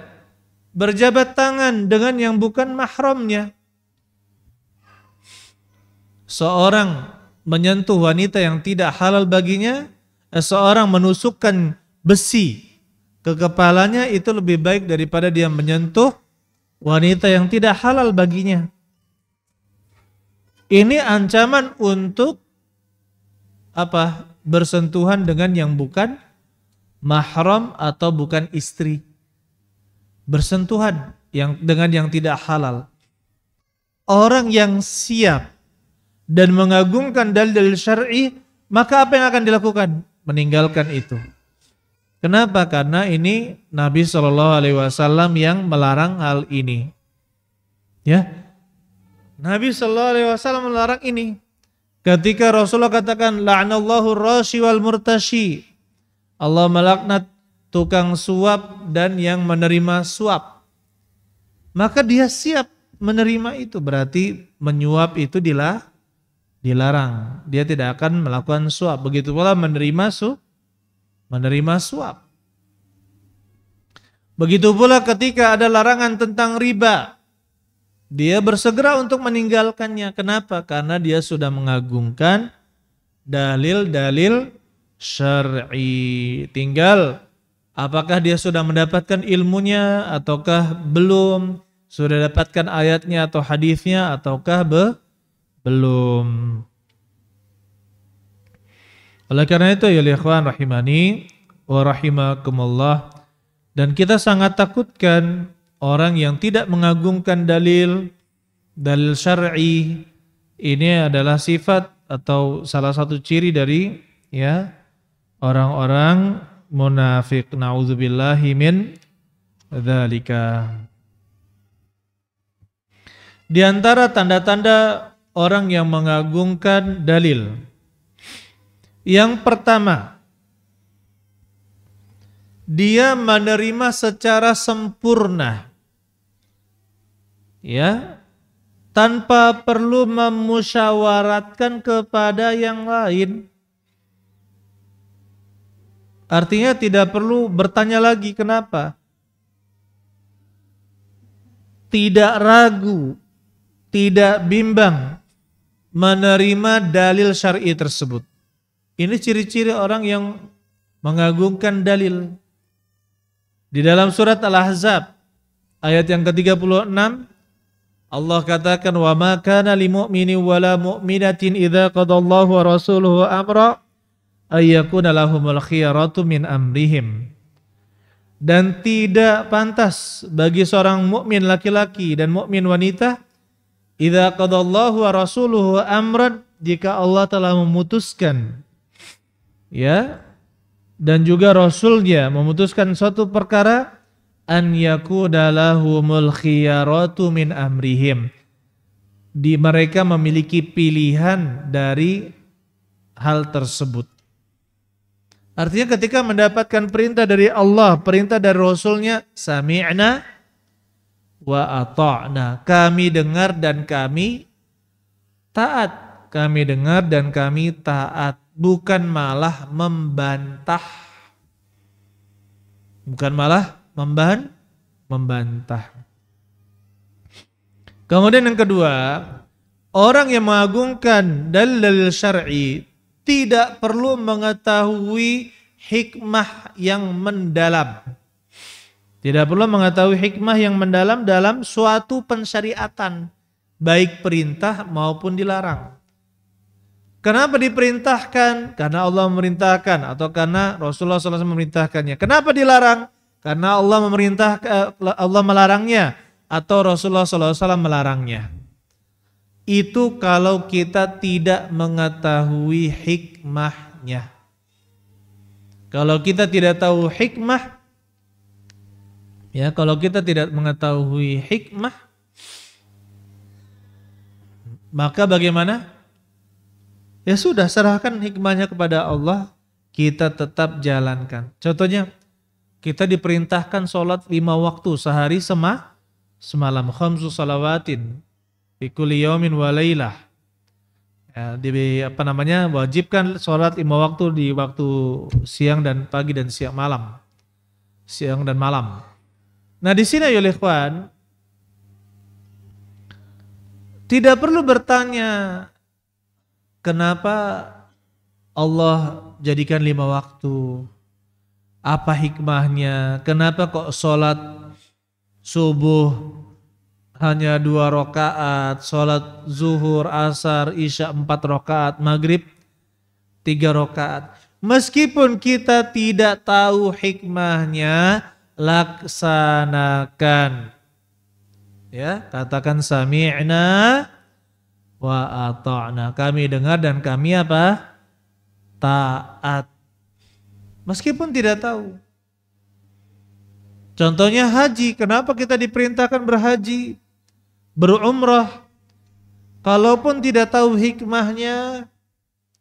berjabat tangan dengan yang bukan mahramnya. Seorang menyentuh wanita yang tidak halal baginya, seorang menusukkan besi ke kepalanya, itu lebih baik daripada dia menyentuh wanita yang tidak halal baginya. Ini ancaman untuk apa? Bersentuhan dengan yang bukan mahram atau bukan istri. Bersentuhan dengan yang tidak halal. Orang yang siap dan mengagungkan dalil syar'i, maka apa yang akan dilakukan? Meninggalkan itu. Kenapa? Karena ini Nabi SAW yang melarang hal ini. Ya, Nabi SAW melarang ini. Ketika Rasulullah katakan la'anallahu rashi wal murtashi, Allah melaknat tukang suap dan yang menerima suap, maka dia siap menerima itu. Berarti menyuap itu dilarang. Dia tidak akan melakukan suap. Begitu pula menerima suap. Begitu pula ketika ada larangan tentang riba, dia bersegera untuk meninggalkannya. Kenapa? Karena dia sudah mengagungkan dalil-dalil syar'i. Tinggal apakah dia sudah mendapatkan ilmunya ataukah belum, sudah dapatkan ayatnya atau hadisnya ataukah belum. Oleh karena itu ya ikhwan rahimani wa rahimakumullah. Dan kita sangat takutkan orang yang tidak mengagungkan dalil syar'i. Ini adalah sifat atau salah satu ciri dari ya orang-orang munafik. Nauzubillahi min dzalika. Di antara tanda-tanda orang yang mengagungkan dalil, yang pertama, dia menerima secara sempurna, ya, tanpa perlu memusyawaratkan kepada yang lain. Artinya tidak perlu bertanya lagi kenapa. Tidak ragu, tidak bimbang menerima dalil syar'i tersebut. Ini ciri-ciri orang yang mengagungkan dalil. Di dalam surat Al-Ahzab ayat yang ke-36 Allah katakan, wa ma kana lil mu'mini wala mu'minatin idza qadallahu wa rasuluhu amra ay yakuna lahumul khiyaratu min amrihim. Dan tidak pantas bagi seorang mukmin laki-laki dan mukmin wanita idza qadallahu wa rasuluhu amran, jika Allah telah memutuskan, ya, dan juga Rasulnya memutuskan suatu perkara, an yakuna lahumul khiyaratu min amrihim, di mereka memiliki pilihan dari hal tersebut. Artinya ketika mendapatkan perintah dari Allah, perintah dari Rasulnya, sami'na wa ata'na, kami dengar dan kami taat. Kami dengar dan kami taat, bukan malah membantah. Bukan malah membantah. Kemudian yang kedua, orang yang mengagungkan dalil syar'i tidak perlu mengetahui hikmah yang mendalam. Tidak perlu mengetahui hikmah yang mendalam dalam suatu pensyariatan, baik perintah maupun dilarang. Kenapa diperintahkan? Karena Allah memerintahkan atau karena Rasulullah SAW memerintahkannya. Kenapa dilarang? Karena Allah melarangnya atau Rasulullah SAW melarangnya. Itu kalau kita tidak mengetahui hikmahnya. Kalau kita tidak tahu hikmah, ya, kalau kita tidak mengetahui hikmah, maka bagaimana? Ya sudah, serahkan hikmahnya kepada Allah, kita tetap jalankan. Contohnya, kita diperintahkan sholat 5 waktu sehari semalam, khamsu salawatin fi kulli yaumin wa lailah. Ya, wajibkan sholat 5 waktu di waktu siang dan pagi dan siang dan malam. Nah di sini ya ikhwan, tidak perlu bertanya kenapa Allah jadikan 5 waktu, apa hikmahnya, kenapa kok sholat subuh hanya 2 rakaat, sholat zuhur, asar, isya 4 rakaat, maghrib 3 rakaat. Meskipun kita tidak tahu hikmahnya, laksanakan. Ya, katakan sami'na wa ata'na, kami dengar dan kami apa? Taat. Meskipun tidak tahu. Contohnya haji, kenapa kita diperintahkan berhaji, berumrah? Kalaupun tidak tahu hikmahnya,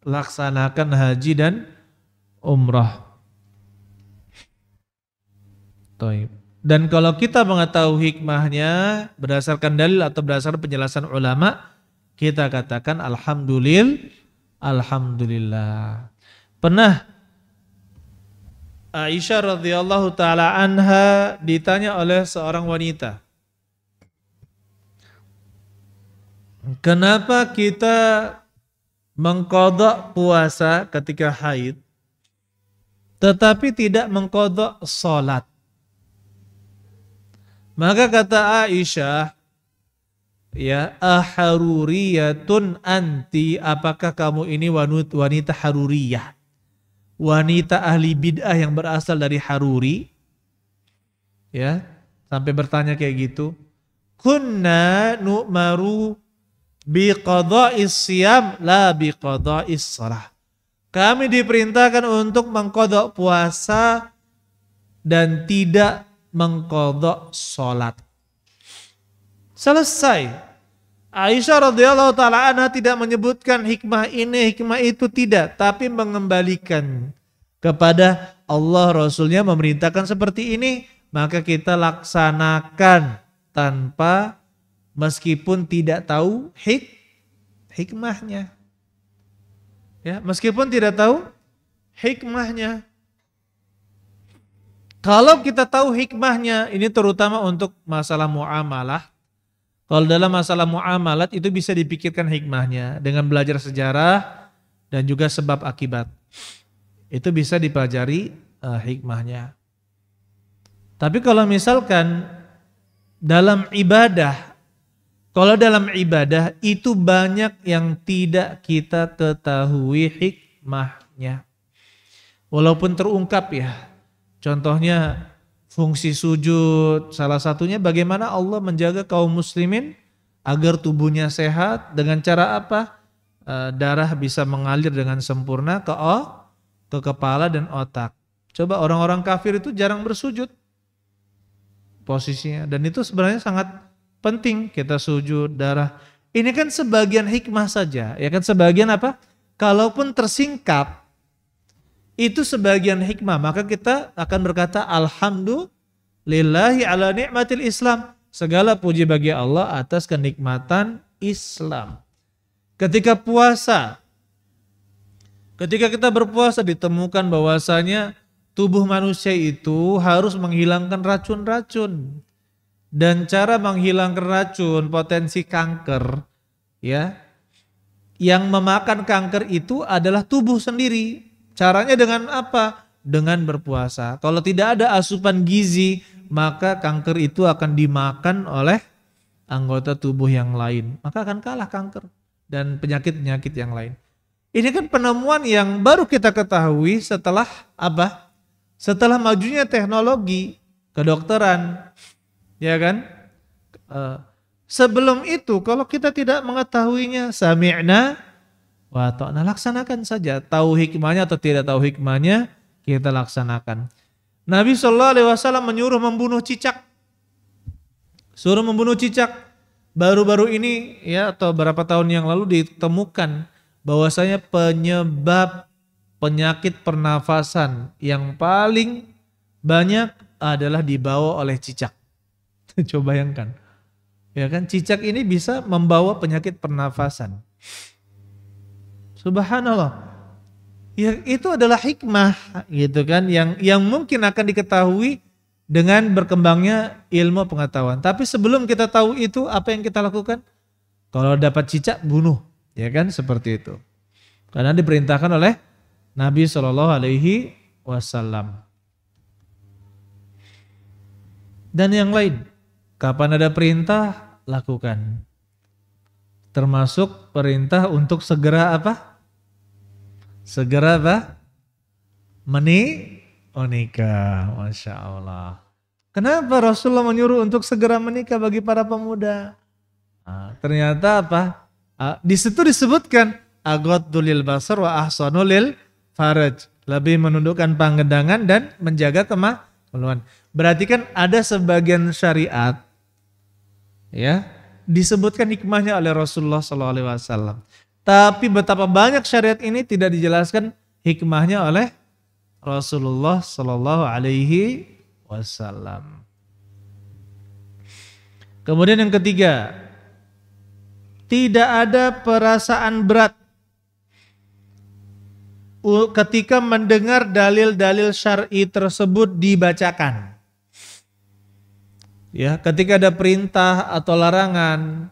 laksanakan haji dan umrah. Dan kalau kita mengetahui hikmahnya berdasarkan dalil atau berdasarkan penjelasan ulama, kita katakan alhamdulillah. Pernah Aisyah radhiyallahu taala anha ditanya oleh seorang wanita, kenapa kita mengqadha puasa ketika haid tetapi tidak mengqadha salat? Maka kata Aisyah, ya, aharuriyatun anti, apakah kamu ini wanita haruriyah? wanita ahli bid'ah yang berasal dari Haruri, ya, sampai bertanya kayak gitu. Kunna nu'maru biqadha'is siyam la biqadha'is shalah. Kami diperintahkan untuk mengqadha puasa dan tidak mengqadha salat. Selesai. Aisyah radhiyallahu taala anha tidak menyebutkan hikmah ini, hikmah itu, tidak, tapi mengembalikan kepada Allah, Rasulnya memerintahkan seperti ini, maka kita laksanakan tanpa, meskipun tidak tahu hikmahnya. Ya, meskipun tidak tahu hikmahnya. Kalau kita tahu hikmahnya, ini terutama untuk masalah muamalah. Kalau dalam masalah muamalat itu bisa dipikirkan hikmahnya dengan belajar sejarah dan juga sebab akibat. Itu bisa dipelajari hikmahnya. Tapi kalau misalkan dalam ibadah, kalau dalam ibadah itu banyak yang tidak kita ketahui hikmahnya. Walaupun terungkap ya. Contohnya fungsi sujud, salah satunya bagaimana Allah menjaga kaum muslimin agar tubuhnya sehat, dengan cara apa? Darah bisa mengalir dengan sempurna ke kepala dan otak. Coba orang-orang kafir itu jarang bersujud posisinya, dan itu sebenarnya sangat penting kita sujud, darah. Ini kan sebagian hikmah saja, ya kan, sebagian apa? Kalaupun tersingkap itu sebagian hikmah, maka kita akan berkata alhamdulillahi ala ni'matil Islam. Segala puji bagi Allah atas kenikmatan Islam. Ketika kita berpuasa ditemukan bahwasanya tubuh manusia itu harus menghilangkan racun-racun. Dan cara menghilangkan racun, potensi kanker, ya, yang memakan kanker itu adalah tubuh sendiri. Caranya dengan apa? Dengan berpuasa. Kalau tidak ada asupan gizi, maka kanker itu akan dimakan oleh anggota tubuh yang lain. Maka akan kalah kanker dan penyakit-penyakit yang lain. Ini kan penemuan yang baru kita ketahui setelah apa? Setelah majunya teknologi kedokteran, ya kan? Sebelum itu kalau kita tidak mengetahuinya, sami'na wa ta'na, laksanakan saja. Tahu hikmahnya atau tidak tahu hikmahnya, kita laksanakan. Nabi SAW menyuruh membunuh cicak. Suruh membunuh cicak. Baru-baru ini ya, atau beberapa tahun yang lalu ditemukan bahwasanya penyebab penyakit pernafasan yang paling banyak adalah dibawa oleh cicak. Coba bayangkan. Ya kan, cicak ini bisa membawa penyakit pernafasan. Subhanallah. Ya, itu adalah hikmah gitu kan, yang mungkin akan diketahui dengan berkembangnya ilmu pengetahuan. Tapi sebelum kita tahu itu, apa yang kita lakukan? Kalau dapat cicak, bunuh, ya kan, seperti itu. Karena diperintahkan oleh Nabi SAW. Dan yang lain, kapan ada perintah, lakukan. Termasuk perintah untuk segera apa? Segera apa? Menikah. Masya Allah. Kenapa Rasulullah menyuruh untuk segera menikah bagi para pemuda? Ternyata apa? Di situ disebutkan aghaddu lil basar wa ahsanu lil faraj. Lebih menundukkan pandangan dan menjaga kemaluan. Berarti kan ada sebagian syariat, ya, disebutkan hikmahnya oleh Rasulullah SAW. Tapi betapa banyak syariat ini tidak dijelaskan hikmahnya oleh Rasulullah SAW. Kemudian yang ketiga, tidak ada perasaan berat ketika mendengar dalil-dalil syar'i tersebut dibacakan. Ya, ketika ada perintah atau larangan,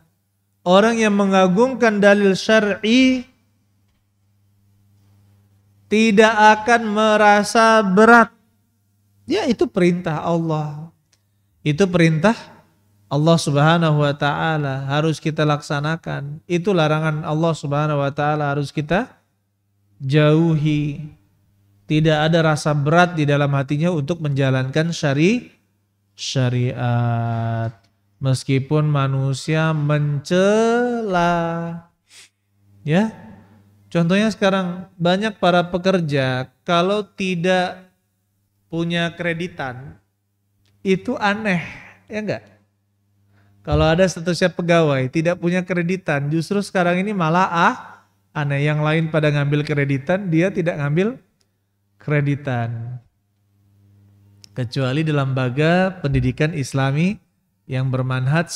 orang yang mengagungkan dalil syar'i tidak akan merasa berat. Ya, itu perintah Allah. Itu perintah Allah Subhanahu wa taala, harus kita laksanakan. Itu larangan Allah Subhanahu wa taala, harus kita jauhi. Tidak ada rasa berat di dalam hatinya untuk menjalankan syariat. Meskipun manusia mencela. Ya. Contohnya sekarang banyak para pekerja kalau tidak punya kreditan itu aneh, ya enggak? Kalau ada statusnya pegawai tidak punya kreditan, justru sekarang ini malah aneh. Yang lain pada ngambil kreditan, dia tidak ngambil kreditan. Kecuali dalam lembaga pendidikan Islami yang bermanhaj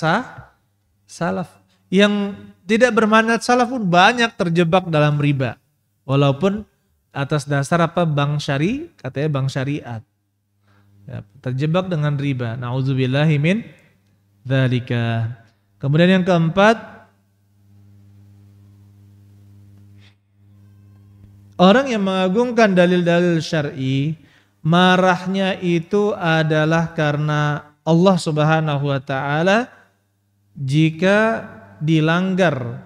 salaf. Yang tidak bermanhaj salaf pun banyak terjebak dalam riba. Walaupun atas dasar bank syari, katanya bank syariat. Ya, terjebak dengan riba. Nauzubillahi min dzalika. Kemudian yang keempat, orang yang mengagungkan dalil-dalil syar'i, marahnya itu adalah karena Allah Subhanahu wa taala jika dilanggar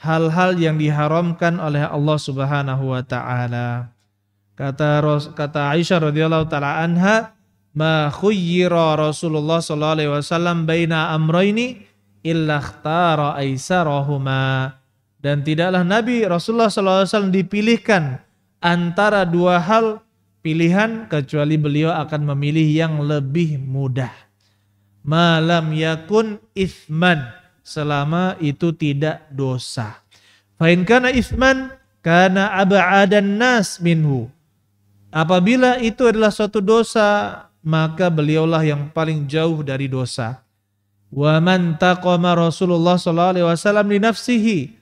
hal-hal yang diharamkan oleh Allah Subhanahu wa taala. Kata Aisyah radhiyallahu taala anha, "Ma khuyyira Rasulullah sallallahu alaihi wasallam baina amrayni illa ikhtara aisarahuma." Dan tidaklah Nabi Rasulullah sallallahu alaihi wasallam dipilihkan antara dua hal pilihan kecuali beliau akan memilih yang lebih mudah. Malam yakun ithman, selama itu tidak dosa. Fa in kana ithman kana ab'adan nas minhu. Apabila itu adalah suatu dosa, maka beliaulah yang paling jauh dari dosa. Wa man taqama Rasulullah sallallahu alaihi wasallam li nafsihi,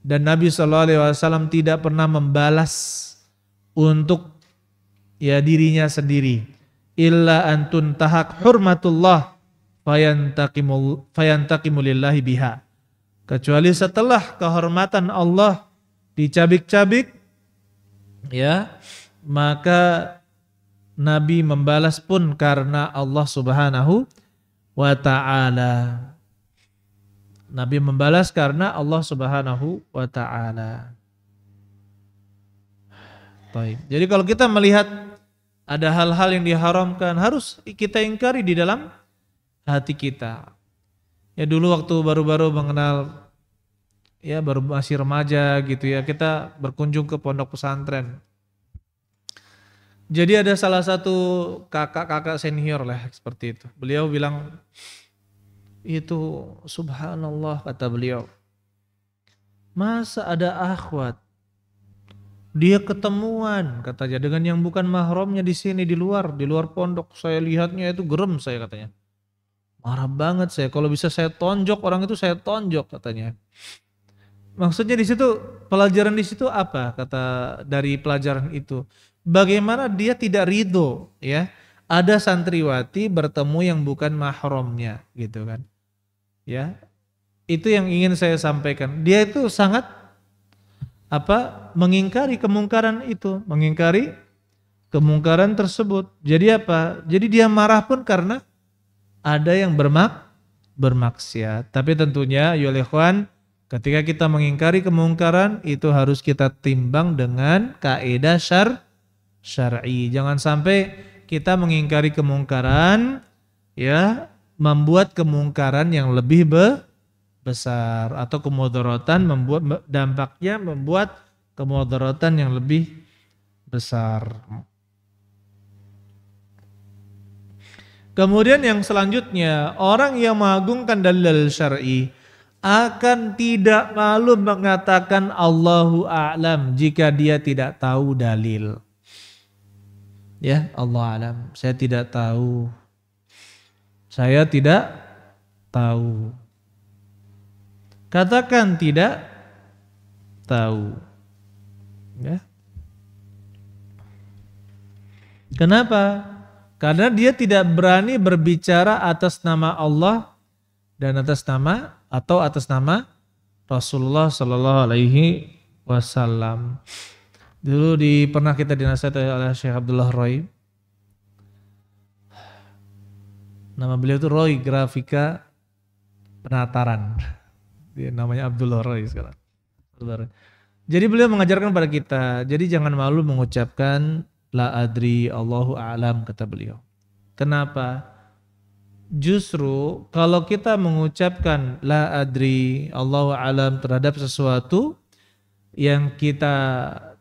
dan Nabi sallallahu alaihi wasallam tidak pernah membalas untuk dirinya sendiri. Illa antun tahak hurmatullah fayantaqimu lillahi biha. Kecuali setelah kehormatan Allah dicabik-cabik, maka Nabi membalas pun karena Allah Subhanahu wa ta'ala. Nabi membalas karena Allah Subhanahu wa ta'ala. Jadi kalau kita melihat ada hal-hal yang diharamkan, harus kita ingkari di dalam hati kita. Ya dulu waktu baru-baru mengenal, baru masih remaja gitu ya, kita berkunjung ke pondok pesantren. Jadi ada salah satu kakak-kakak senior lah seperti itu. Beliau bilang, itu subhanallah, kata beliau, masa ada akhwat dia ketemuan katanya dengan yang bukan mahramnya di sini di luar pondok. Saya lihatnya itu gerem saya, katanya. Marah banget saya, kalau bisa saya tonjok orang itu, saya tonjok, katanya. Maksudnya di situ, pelajaran di situ apa? Kata dari pelajaran itu, bagaimana dia tidak ridho ya ada santriwati bertemu yang bukan mahramnya gitu kan. Ya. Itu yang ingin saya sampaikan. Dia itu sangat mengingkari kemungkaran itu, mengingkari kemungkaran tersebut. Jadi apa? Jadi dia marah pun karena ada yang bermaksiat. Tapi tentunya ya ikhwan, ketika kita mengingkari kemungkaran itu harus kita timbang dengan kaidah syar'i. Jangan sampai kita mengingkari kemungkaran membuat kemungkaran yang lebih besar atau kemudaratan, membuat kemudaratan yang lebih besar. Kemudian yang selanjutnya, orang yang mengagungkan dalil syar'i akan tidak malu mengatakan Allahu a'lam jika dia tidak tahu dalil. Ya, Allah a'lam, saya tidak tahu. Saya tidak tahu. Katakan tidak tahu. Ya. Kenapa? Karena dia tidak berani berbicara atas nama Allah dan atas nama Rasulullah Sallallahu Alaihi Wasallam. Dulu pernah kita dinasihati oleh Syekh Abdullah Roy. Nama beliau itu Roy Grafika Penataran. Dia namanya Abdullah Roy sekarang. Jadi beliau mengajarkan pada kita, jadi jangan malu mengucapkan La adri, Allahu a'lam, kata beliau. Kenapa? Justru kalau kita mengucapkan la adri, Allahu a'lam terhadap sesuatu yang kita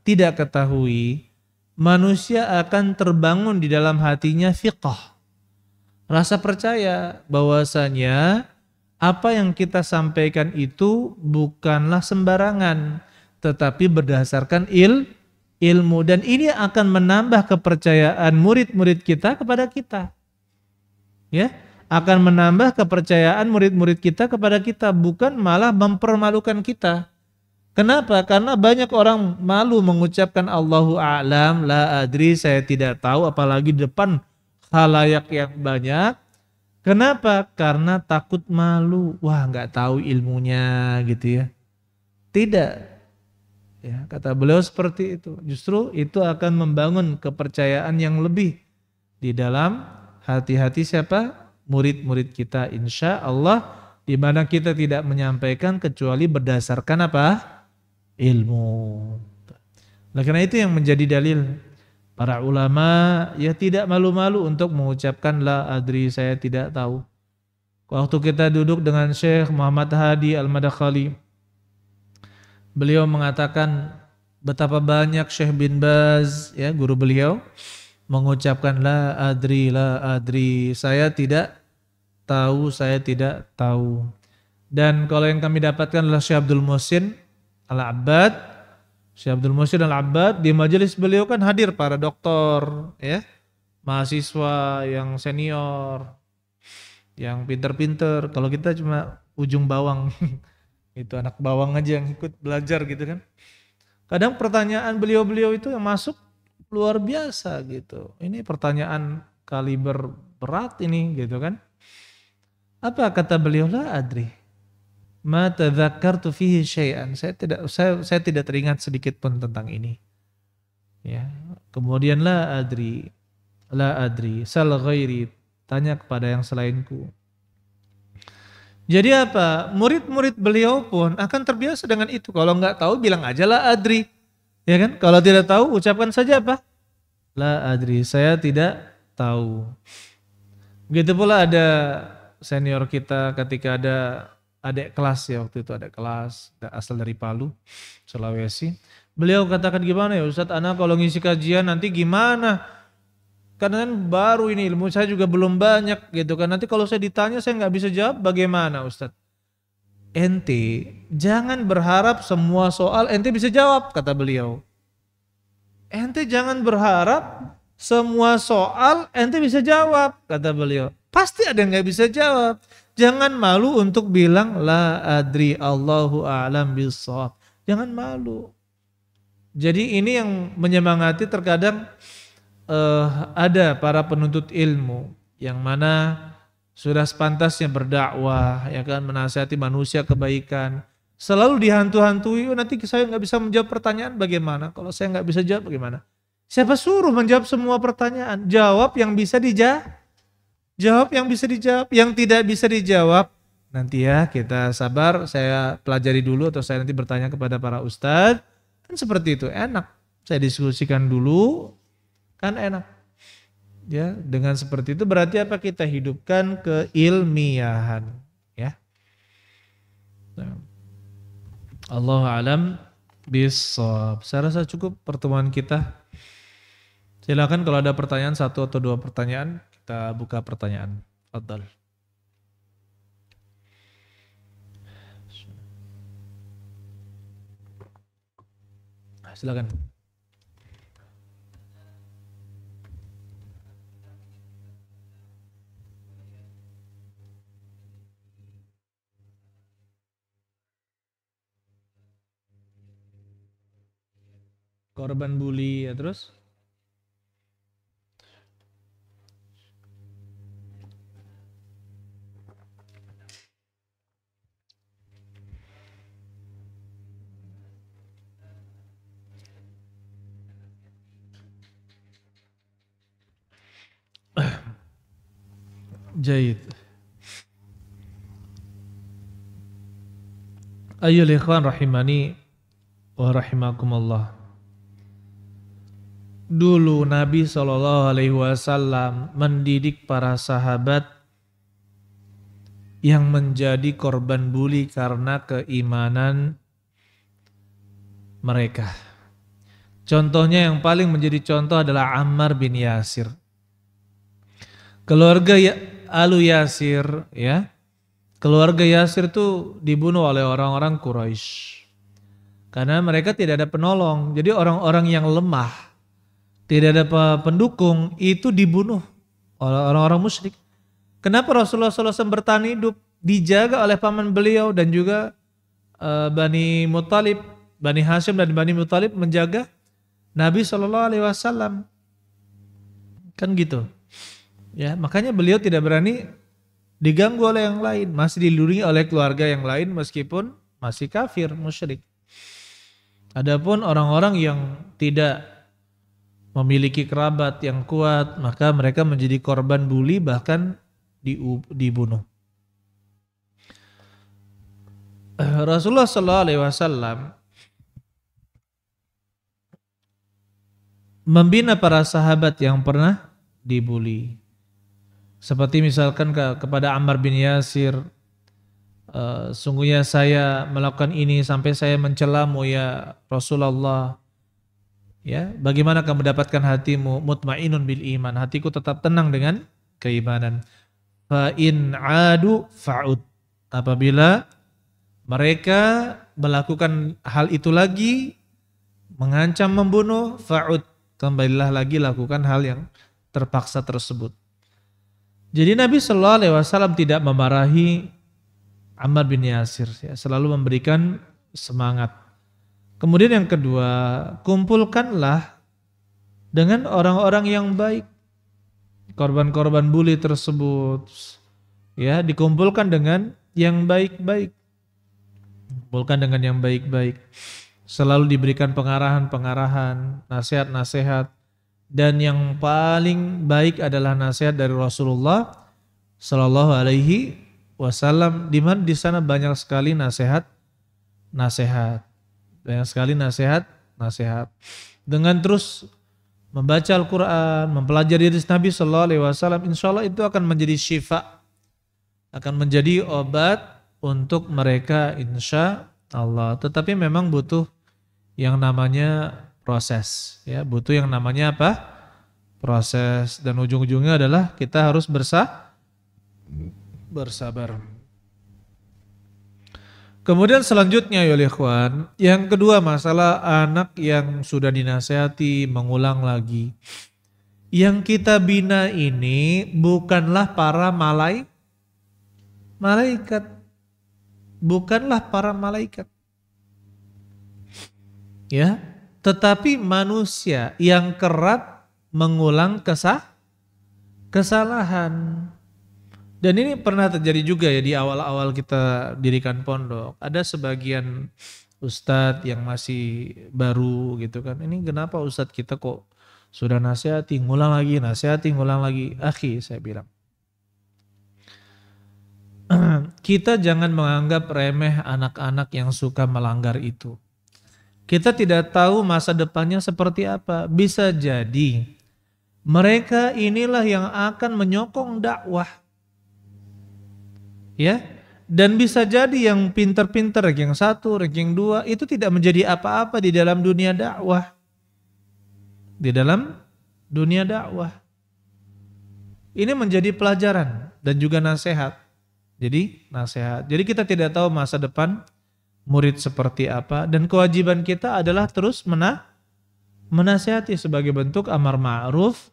tidak ketahui, manusia akan terbangun di dalam hatinya fiqh. Rasa percaya bahwasanya apa yang kita sampaikan itu bukanlah sembarangan, tetapi berdasarkan ilmu, dan ini akan menambah kepercayaan murid-murid kita kepada kita. Ya, akan menambah kepercayaan murid-murid kita kepada kita, bukan malah mempermalukan kita. Kenapa? Karena banyak orang malu mengucapkan Allahu a'lam, la adri, saya tidak tahu, apalagi di depan khalayak yang banyak. Kenapa? Karena takut malu. Wah, nggak tahu ilmunya gitu ya. Tidak. Ya, kata beliau seperti itu. Justru itu akan membangun kepercayaan yang lebih di dalam hati-hati siapa? Murid-murid kita, insya Allah, di mana kita tidak menyampaikan kecuali berdasarkan apa? Ilmu. Nah, karena itu yang menjadi dalil para ulama, ya tidak malu-malu untuk mengucapkan la adri, saya tidak tahu. Waktu kita duduk dengan Syekh Muhammad Hadi Al-Madakhali, beliau mengatakan betapa banyak Syekh bin Baz, ya guru beliau, mengucapkan la adri, saya tidak tahu, saya tidak tahu. Dan kalau yang kami dapatkan adalah Syekh Abdul Muhsin Al-Abbad. Syekh Abdul Muhsin Al-Abbad, di majelis beliau kan hadir para doktor, ya, mahasiswa yang senior, yang pinter-pinter. Kalau kita cuma ujung bawang, itu anak bawang aja yang ikut belajar gitu kan. Kadang pertanyaan beliau-beliau itu yang masuk luar biasa gitu. Ini pertanyaan kaliber berat ini gitu kan. Apa kata beliau? La adri. Ma tadzakartu fihi syai'an. Saya tidak teringat sedikit pun tentang ini. Ya. Kemudian la adri, sal ghairi, tanya kepada yang selainku. Jadi apa? Murid-murid beliau pun akan terbiasa dengan itu. Kalau enggak tahu bilang aja la adri. Ya kan? Kalau tidak tahu ucapkan saja apa? La adri, saya tidak tahu. Begitu pula ada senior kita ketika ada adik kelas, ya waktu itu adik kelas asal dari Palu, Sulawesi. Beliau katakan, gimana ya Ustadz, anak kalau ngisi kajian nanti gimana? Karena kan baru ini, ilmu saya juga belum banyak gitu kan. Nanti kalau saya ditanya saya nggak bisa jawab, bagaimana Ustadz? Ente jangan berharap semua soal ente bisa jawab, kata beliau. Ente jangan berharap semua soal ente bisa jawab, kata beliau. Pasti ada yang nggak bisa jawab. Jangan malu untuk bilang la adri, Allahu a'lam bishawab. Jangan malu. Jadi ini yang menyemangati terkadang ada para penuntut ilmu yang mana sudah sepantasnya berdakwah, ya kan, menasihati manusia kebaikan, selalu dihantu-hantui, nanti saya nggak bisa menjawab pertanyaan, bagaimana? Kalau saya nggak bisa jawab bagaimana? Siapa suruh menjawab semua pertanyaan? Jawab yang bisa dijawab. Jawab yang bisa dijawab, yang tidak bisa dijawab nanti ya kita sabar, saya pelajari dulu atau saya nanti bertanya kepada para ustadz. Kan seperti itu, enak. Saya diskusikan dulu, kan enak. Ya, dengan seperti itu berarti apa? Kita hidupkan keilmiahan, ya. Allahu a'lam bishawab. Saya rasa cukup pertemuan kita. Silakan kalau ada pertanyaan, satu atau dua pertanyaan. Kita buka pertanyaan. Fadhal. Silakan. Korban bully ya, terus? Jayid. Ayyul ikhwan rahimani wa rahimakumullah. dulu Nabi SAW mendidik para sahabat yang menjadi korban bully karena keimanan mereka. Contohnya yang paling menjadi contoh adalah Ammar bin Yasir. Keluarga Alu Yasir, ya. Keluarga Yasir itu dibunuh oleh orang-orang Quraisy. Karena mereka tidak ada penolong. Jadi orang-orang yang lemah, tidak ada pendukung, itu dibunuh oleh orang-orang musyrik. Kenapa Rasulullah SAW bertahan hidup? Dijaga oleh paman beliau dan juga Bani Muttalib, Bani Hashim dan Bani Muttalib menjaga Nabi SAW. Kan gitu. Ya, makanya beliau tidak berani diganggu oleh yang lain, masih dilindungi oleh keluarga yang lain meskipun masih kafir, musyrik. Adapun orang-orang yang tidak memiliki kerabat yang kuat, maka mereka menjadi korban bully bahkan dibunuh. Rasulullah SAW membina para sahabat yang pernah dibully. Seperti misalkan kepada Ammar bin Yasir, sungguhnya saya melakukan ini sampai saya mencelamu ya Rasulullah. Ya, bagaimana kamu mendapatkan hatimu mutmainun bil iman, hatiku tetap tenang dengan keimanan. Fa in adu fa'ud. Apabila mereka melakukan hal itu lagi, mengancam membunuh, fa'ud, kembalilah lagi lakukan hal yang terpaksa tersebut. Jadi Nabi SAW tidak memarahi Ammar bin Yasir, ya, selalu memberikan semangat. Kemudian yang kedua, kumpulkanlah dengan orang-orang yang baik. Korban-korban bully tersebut, ya, dikumpulkan dengan yang baik-baik. Kumpulkan dengan yang baik-baik. Selalu diberikan pengarahan-pengarahan, nasihat-nasihat. Dan yang paling baik adalah nasihat dari Rasulullah Sallallahu Alaihi Wasallam, di mana di sana banyak sekali nasihat, banyak sekali nasihat. Dengan terus membaca Al-Quran, mempelajari hadis Nabi Sallallahu Alaihi Wasallam, insya Allah itu akan menjadi syifa, akan menjadi obat untuk mereka insya Allah. Tetapi memang butuh yang namanya proses, ya, butuh yang namanya apa? Proses, dan ujung-ujungnya adalah kita harus bersabar. Kemudian selanjutnya ya ikhwan, yang kedua masalah anak yang sudah dinasihati mengulang lagi. Yang kita bina ini bukanlah para malaikat. Bukanlah para malaikat. Ya, tetapi manusia yang kerap mengulang kesalahan. Dan ini pernah terjadi juga ya di awal-awal kita dirikan pondok. Ada sebagian ustadz yang masih baru gitu kan. Ini kenapa ustadz kita kok sudah nasihati, ngulang lagi, nasihati, ngulang lagi. Akhi, saya bilang. Kita jangan menganggap remeh anak-anak yang suka melanggar itu. Kita tidak tahu masa depannya seperti apa. Bisa jadi mereka inilah yang akan menyokong dakwah. Ya, dan bisa jadi yang pinter-pinter, ranking 1, ranking 2 itu tidak menjadi apa-apa di dalam dunia dakwah. Di dalam dunia dakwah. Ini menjadi pelajaran dan juga nasihat. Jadi nasihat. Jadi kita tidak tahu masa depan murid seperti apa, dan kewajiban kita adalah terus menasihati sebagai bentuk amar ma'ruf,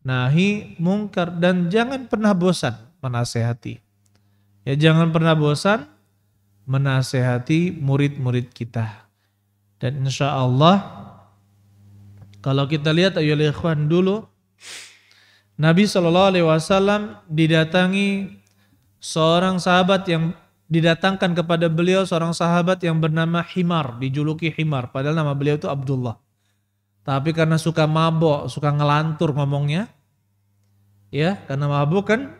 nahi mungkar, dan jangan pernah bosan menasihati. Ya, jangan pernah bosan menasehati murid-murid kita. Dan insya Allah kalau kita lihat ayolah ikhwan dulu, Nabi SAW didatangi seorang sahabat yang didatangkan kepada beliau, seorang sahabat yang bernama Himar, dijuluki Himar, padahal nama beliau itu Abdullah. Tapi karena suka mabok, suka ngelantur ngomongnya, ya, karena mabuk kan,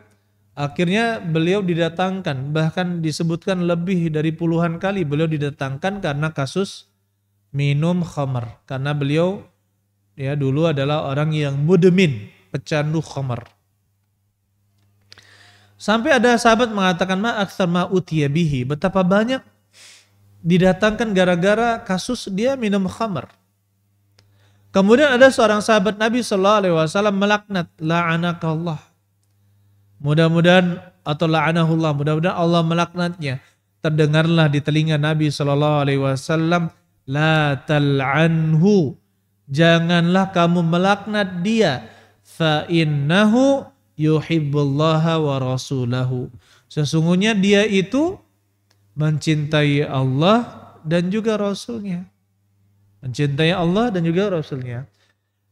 akhirnya beliau didatangkan, bahkan disebutkan lebih dari puluhan kali beliau didatangkan karena kasus minum khamar. Karena beliau ya dulu adalah orang yang mudmin, pecandu khamar. Sampai ada sahabat mengatakan aktsar ma utiya bihi, betapa banyak didatangkan gara-gara kasus dia minum khamar. Kemudian ada seorang sahabat Nabi sallallahu alaihi wasallam melaknat, la'anakallah. Mudah-mudahan atau la'anahullah, mudah-mudahan Allah melaknatnya. Terdengarlah di telinga Nabi sallallahu alaihi wasallam, la tal'anhu, janganlah kamu melaknat dia, fa innahu yuhibbullaha wa rasulahu, sesungguhnya dia itu mencintai Allah dan juga Rasulnya. Mencintai Allah dan juga Rasulnya.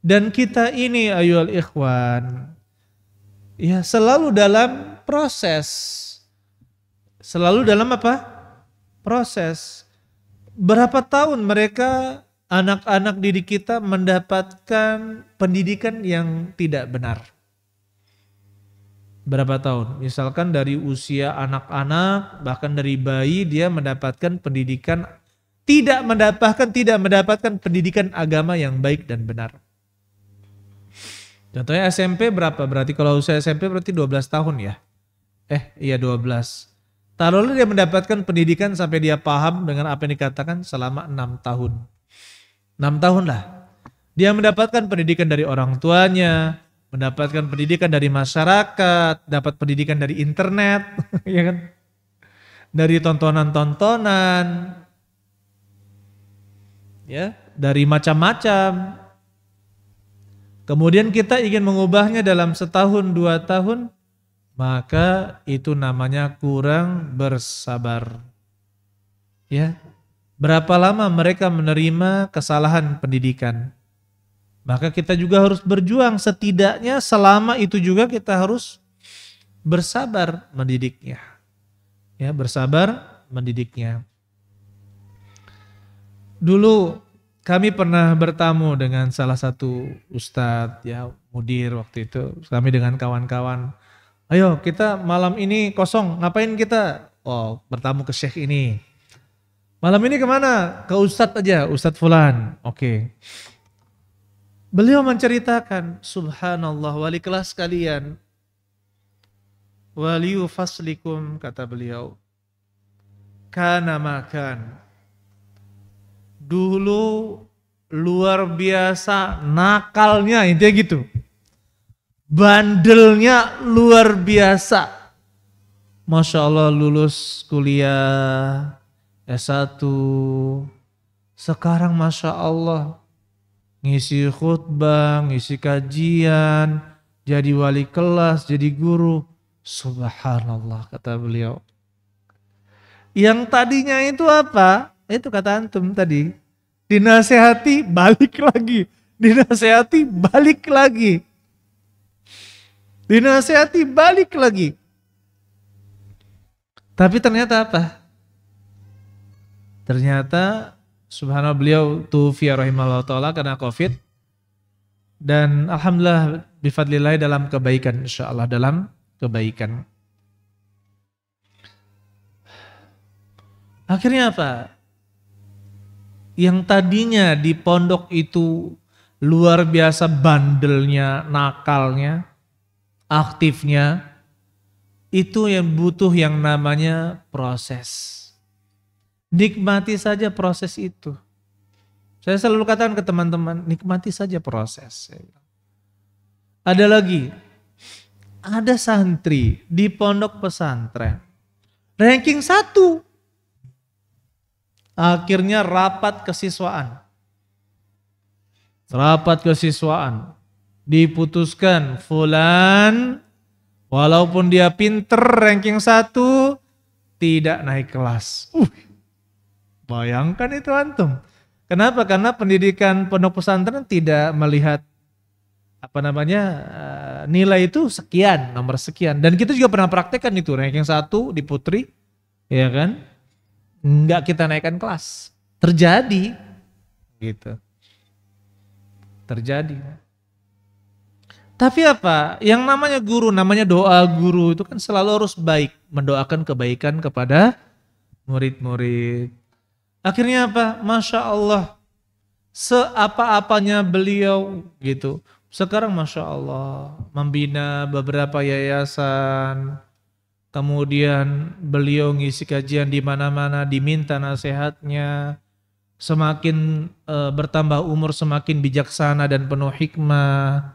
Dan kita ini ayyuhal ikhwan, ya selalu dalam proses. Selalu dalam apa? Proses. Berapa tahun mereka, anak-anak didik kita mendapatkan pendidikan yang tidak benar? Berapa tahun? Misalkan dari usia anak-anak, bahkan dari bayi dia mendapatkan pendidikan, tidak mendapatkan pendidikan agama yang baik dan benar. Contohnya SMP berapa? Berarti kalau usia SMP berarti 12 tahun ya? Iya 12. Taruhlah dia mendapatkan pendidikan sampai dia paham dengan apa yang dikatakan selama 6 tahun. 6 tahun lah. Dia mendapatkan pendidikan dari orang tuanya, mendapatkan pendidikan dari masyarakat, dapat pendidikan dari internet, ya kan? Dari tontonan-tontonan, ya, dari macam-macam. Kemudian kita ingin mengubahnya dalam setahun, 2 tahun, maka itu namanya kurang bersabar. Ya, berapa lama mereka menerima kesalahan pendidikan? Maka kita juga harus berjuang, setidaknya selama itu juga kita harus bersabar mendidiknya. Ya, bersabar mendidiknya. Dulu kami pernah bertamu dengan salah satu ustadz, ya mudir waktu itu. Kami dengan kawan-kawan, ayo kita malam ini kosong, ngapain kita? Oh, bertamu ke syekh ini. Malam ini kemana? Ke ustadz aja, ustadz fulan. Oke. Beliau menceritakan, subhanallah, wali kelas kalian, waliyu faslikum, kata beliau, kana makan. Dulu luar biasa nakalnya, intinya gitu. Bandelnya luar biasa. Masya Allah lulus kuliah S1. Sekarang Masya Allah ngisi khutbah, ngisi kajian, jadi wali kelas, jadi guru. Subhanallah, kata beliau. Yang tadinya itu apa? Itu kata antum tadi. Dinasehati, balik lagi. Dinasehati, balik lagi. Dinasehati, balik lagi. Tapi ternyata apa? Ternyata subhanallah beliau tufiya rahimahullah ta'ala karena COVID. Dan alhamdulillah bifadlillah dalam kebaikan, insyaallah dalam kebaikan. Akhirnya apa? Yang tadinya di pondok itu luar biasa bandelnya, nakalnya, aktifnya, itu yang butuh yang namanya proses. Nikmati saja proses itu. Saya selalu katakan ke teman-teman, nikmati saja proses. Ada lagi, ada santri di pondok pesantren, ranking 1. Akhirnya rapat kesiswaan. Rapat kesiswaan. Diputuskan, fulan, walaupun dia pinter ranking 1, tidak naik kelas. Bayangkan itu antum. Kenapa? Karena pendidikan pondok pesantren tidak melihat nilai itu sekian, nomor sekian. Dan kita juga pernah praktekkan itu, ranking 1 di putri, ya kan? Enggak kita naikkan kelas. Terjadi gitu. Terjadi. Tapi apa? Yang namanya guru, namanya doa guru itu kan selalu harus baik, mendoakan kebaikan kepada murid-murid. Akhirnya apa? Masya Allah, seapa-apanya beliau gitu. Sekarang Masya Allah membina beberapa yayasan, kemudian beliau ngisi kajian di mana-mana, diminta nasihatnya, semakin bertambah umur semakin bijaksana dan penuh hikmah,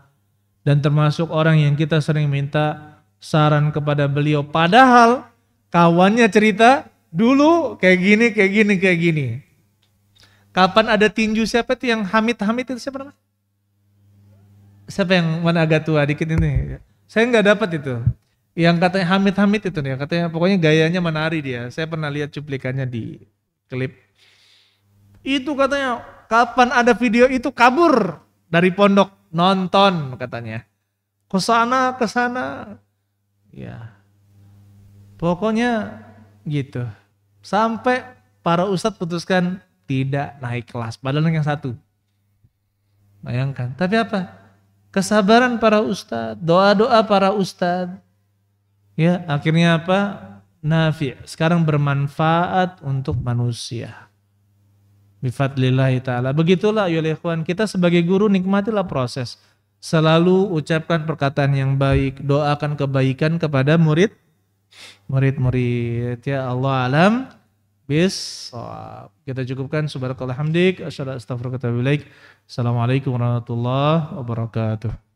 dan termasuk orang yang kita sering minta saran kepada beliau. Padahal kawannya cerita dulu kayak gini, kayak gini, kayak gini. Kapan ada tinju siapa itu yang Hamid itu siapa namanya? Siapa yang mana agak tua dikit ini? Saya nggak dapat itu. Yang katanya Hamid itu nih, katanya pokoknya gayanya menari dia. Saya pernah lihat cuplikannya di klip. Itu katanya kapan ada video itu kabur dari pondok nonton katanya. Ke sana. Ya. Pokoknya gitu. Sampai para ustadz putuskan tidak naik kelas, padahal yang satu. Bayangkan. Tapi apa? Kesabaran para ustadz, doa-doa para ustadz. Ya, akhirnya apa? Nafi'. Sekarang bermanfaat untuk manusia. Bifadlillahi ta'ala. Begitulah ya ikhwan, kita sebagai guru nikmatilah proses. Selalu ucapkan perkataan yang baik, doakan kebaikan kepada murid-murid. Ya Allah alam. Kita cukupkan. Subhanakallah hamdik. Asyhadu an la ilaha illa anta astaghfiruka wa atubu ilaik. Assalamualaikum warahmatullahi wabarakatuh.